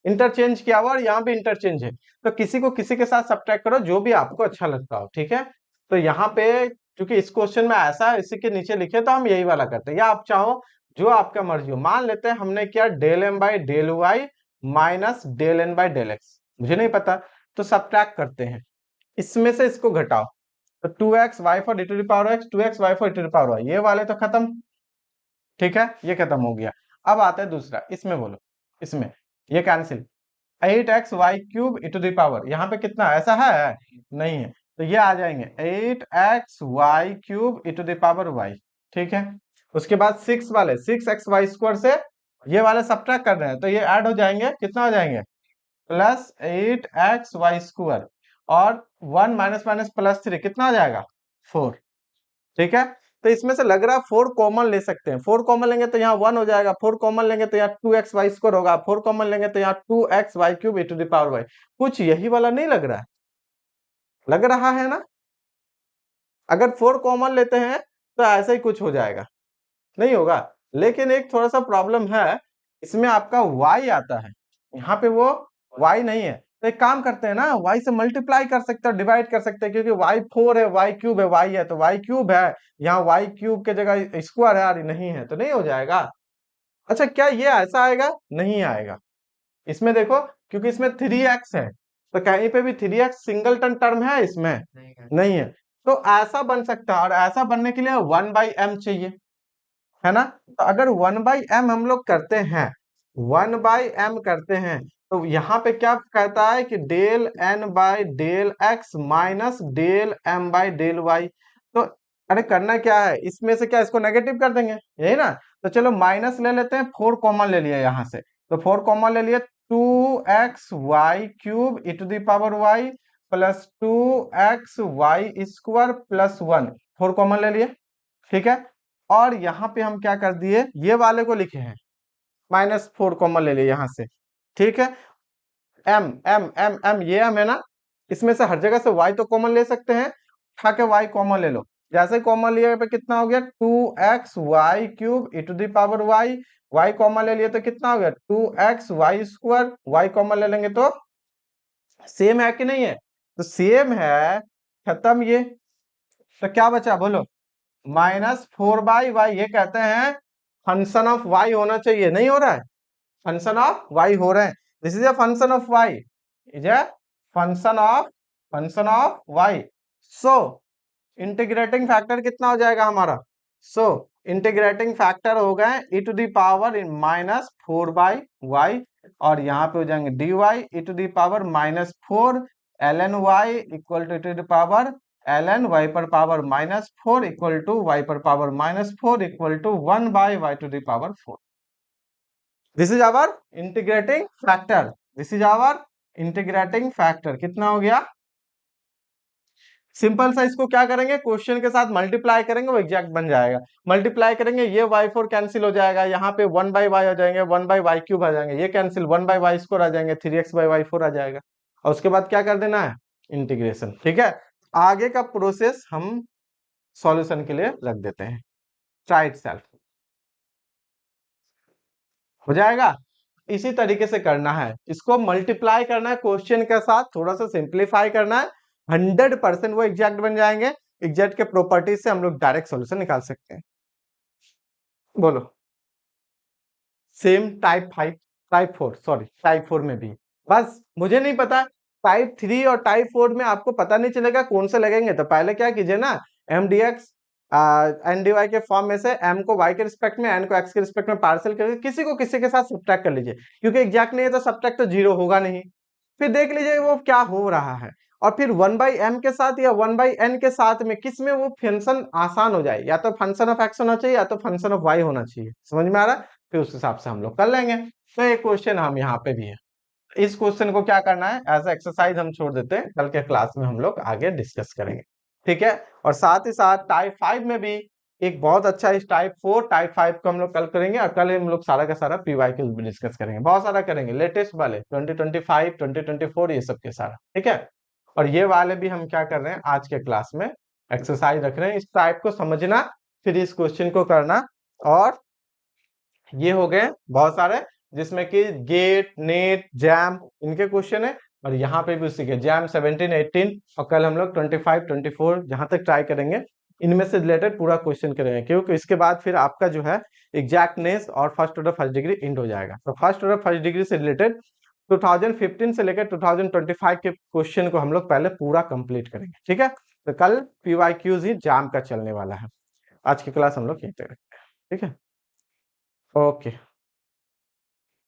इंटरचेंज किया हुआ और यहाँ भी इंटरचेंज है, तो किसी को किसी के साथ सब्ट्रैक्ट करो, जो भी आपको अच्छा लगता हो, ठीक है? तो यहाँ पे क्योंकि इस क्वेश्चन में ऐसा है, इसी के नीचे लिखे, तो हम यही वाला करते हैं, या आप चाहो जो आपका मर्जी हो। मान लेते हैं हमने किया del m by del y minus del n by del x, मुझे नहीं पता, तो सब्ट्रैक्ट करते हैं, इसमें से इसको घटाओ, तो 2x y for e to the power x, 2x y for e to the power y, ये वाले तो खत्म, ठीक है? ये खत्म हो गया। अब आता है दूसरा, इसमें बोलो, इसमें ये cancel, 8x y³ e to the power, यहाँ पे कितना ऐसा है? नहीं है, तो ये आ जाएंगे 8xy³ e to the power y, ठीक है? उसके बाद 6 वाले 6xy² से ये वाले सब्ट्रैक्ट कर रहे हैं, तो ये ऐड हो जाएंगे, कितना हो जाएंगे? प्लस 8xy², और 1 माइनस माइनस प्लस 3 कितना हो जाएगा? 4, ठीक है? तो इसमें से लग रहा है 4 कॉमन ले सकते हैं, 4 कॉमन लेंगे तो यहाँ 1 हो जाएगा, 4 कॉमन लेंगे तो यहाँ 2xy² होगा, 4 कॉमन लेंगे तो यहाँ 2xy³ e to the power y। कुछ यही वाला नहीं लग रहा है? लग रहा है ना? अगर 4 कॉमन लेते हैं तो ऐसा ही कुछ हो जाएगा, नहीं होगा? लेकिन एक थोड़ा सा प्रॉब्लम है, इसमें आपका y आता है, यहाँ पे वो y नहीं है, तो एक काम करते हैं ना, y से मल्टीप्लाई कर सकते हैं, डिवाइड कर सकते हैं, क्योंकि y 4 है, y³ है, y है, तो y³ है, यहाँ y³ के जगह स्क्वायर है, यार नहीं है तो नहीं हो जाएगा? अच्छा, क्या ये ऐसा आएगा? नहीं आएगा। इसमें देखो, क्योंकि इसमें 3x है, तो कहीं पे भी 3x सिंगलटन टर्म है इसमें? नहीं है। तो ऐसा बन सकता है, और ऐसा बनने के लिए 1/m चाहिए, है ना? तो अगर 1/m हम लोग करते हैं, 1/m करते हैं, तो यहाँ पे क्या कहता है कि del n by del x minus del m by del y. तो अरे करना क्या है, इसमें से क्या इसको नेगेटिव कर देंगे, यही ना। तो चलो माइनस ले लेते हैं, 4 कॉमन ले लिया यहाँ से, तो 4 कॉमन ले लिए, 2xy³ e to the power y plus 2xy² plus 1, 4 common ले लिए, ठीक है। और यहाँ पे हम क्या कर दिए, ये वाले को लिखे हैं, -4 कॉमन ले लिए यहाँ से, ठीक है। एम एम एम एम ये एम है ना, इसमें से हर जगह से y तो कॉमन ले सकते हैं, उठा के y कॉमन ले लो। जैसे कॉमन लिया पे कितना हो गया, 2xy³ e to the power y, y common ले लिए तो कितना हो गया 2xy², y कॉमन ले लेंगे तो सेम है कि नहीं है, तो सेम है, खत्म ये। तो क्या बचा बोलो, -4/y, ये कहते हैं फंक्शन ऑफ y होना चाहिए, नहीं हो रहा है, फंक्शन ऑफ y हो रहे हैं, this is a function of y, is a function of y। So integrating factor कितना हो जाएगा हमारा, सो इंटीग्रेटिंग फैक्टर हो गए e to the power -4/y, और यहाँ पे हो जाएंगे dy e to the power -4 ln y equal to e to the power ln y पर पावर -4 इक्वल टू y पर power -4 equal to 1/y to the power 4। This is our integrating factor, this is our integrating factor. कितना हो गया, सिंपल सा इसको क्या करेंगे, क्वेश्चन के साथ मल्टीप्लाई करेंगे, वो एग्जैक्ट बन जाएगा। मल्टीप्लाई करेंगे, ये y4 कैंसिल हो जाएगा, यहाँ पे 1/y हो जाएंगे, 1/y³ आ जाएंगे, ये कैंसिल, 1/y² आ जाएंगे, 3x/y4 आ जाएगा। और उसके बाद क्या कर देना है, इंटीग्रेशन, ठीक है। आगे का प्रोसेस हम सॉल्यूशन के लिए रख देते हैं, ट्राई इटसेल्फ हो जाएगा। इसी तरीके से करना है, इसको मल्टीप्लाई करना है क्वेश्चन के साथ, थोड़ा सा सिंप्लीफाई करना है, 100% वो एग्जैक्ट बन जाएंगे। एग्जैक्ट के प्रॉपर्टीज से हम लोग डायरेक्ट सॉल्यूशन निकाल सकते हैं। बोलो, सेम टाइप 4 में भी, बस मुझे नहीं पता टाइप 3 और टाइप 4 में आपको पता नहीं चलेगा कौन से लगेंगे, तो पहले क्या कीजिए ना, m d x n d y के फॉर्म में से m को y के रिस्पेक्ट में, n को x के रिस्पेक्ट में पार्सल करके किसी को किसी के साथ सब्ट्रैक्ट कर लीजिए, क्योंकि एग्जैक्ट नहीं है तो सब्ट्रैक्ट तो 0 होगा नहीं। फिर देख लीजिए वो क्या हो रहा है, और फिर 1/m के साथ या 1/n के साथ में किस में वो फंक्शन आसान हो जाए, या तो फंक्शन ऑफ x होना चाहिए या तो फंक्शन ऑफ y होना चाहिए, समझ में आ रहा है, फिर उस हिसाब से हम लोग कर लेंगे। तो एक क्वेश्चन हम यहाँ पे भी है, इस क्वेश्चन को क्या करना है, एज एक्सरसाइज हम छोड़ देते हैं, कल के क्लास में हम लोग आगे डिस्कस करेंगे, ठीक है। और साथ ही साथ टाइप 5 में भी एक बहुत अच्छा, इस टाइप 4 टाइप 5 को हम लोग कल करेंगे, और कल हम लोग सारा का सारा पीवाईक्यू भी डिस्कस करेंगे, बहुत सारा करेंगे, लेटेस्ट वाले 2025 2024 ये सब के सारा, ठीक है। और ये वाले भी हम क्या कर रहे हैं, आज के क्लास में एक्सरसाइज रख रहे हैं, इस टाइप को समझना, फिर इस क्वेश्चन को करना। और ये हो गए बहुत सारे, जिसमें कि गेट, नेट, जैम इनके क्वेश्चन है, और यहाँ पे भी उसी के जैम 17 18, और कल हम लोग 25 24 जहां तक ट्राई करेंगे, इनमें से रिलेटेड पूरा क्वेश्चन करेंगे, क्योंकि इसके बाद फिर आपका जो है एग्जैक्टनेस और first order first degree end हो जाएगा। तो फर्स्ट ऑर्डर फर्स्ट डिग्री से रिलेटेड 2015 से लेकर 2025 के क्वेश्चन को हम लोग पहले पूरा कंप्लीट करेंगे, ठीक है। तो कल पीवाईक्यूज ही जैम का चलने वाला है। आज की क्लास हम लोग यहीं तक रखते हैं, ठीक है, ओके।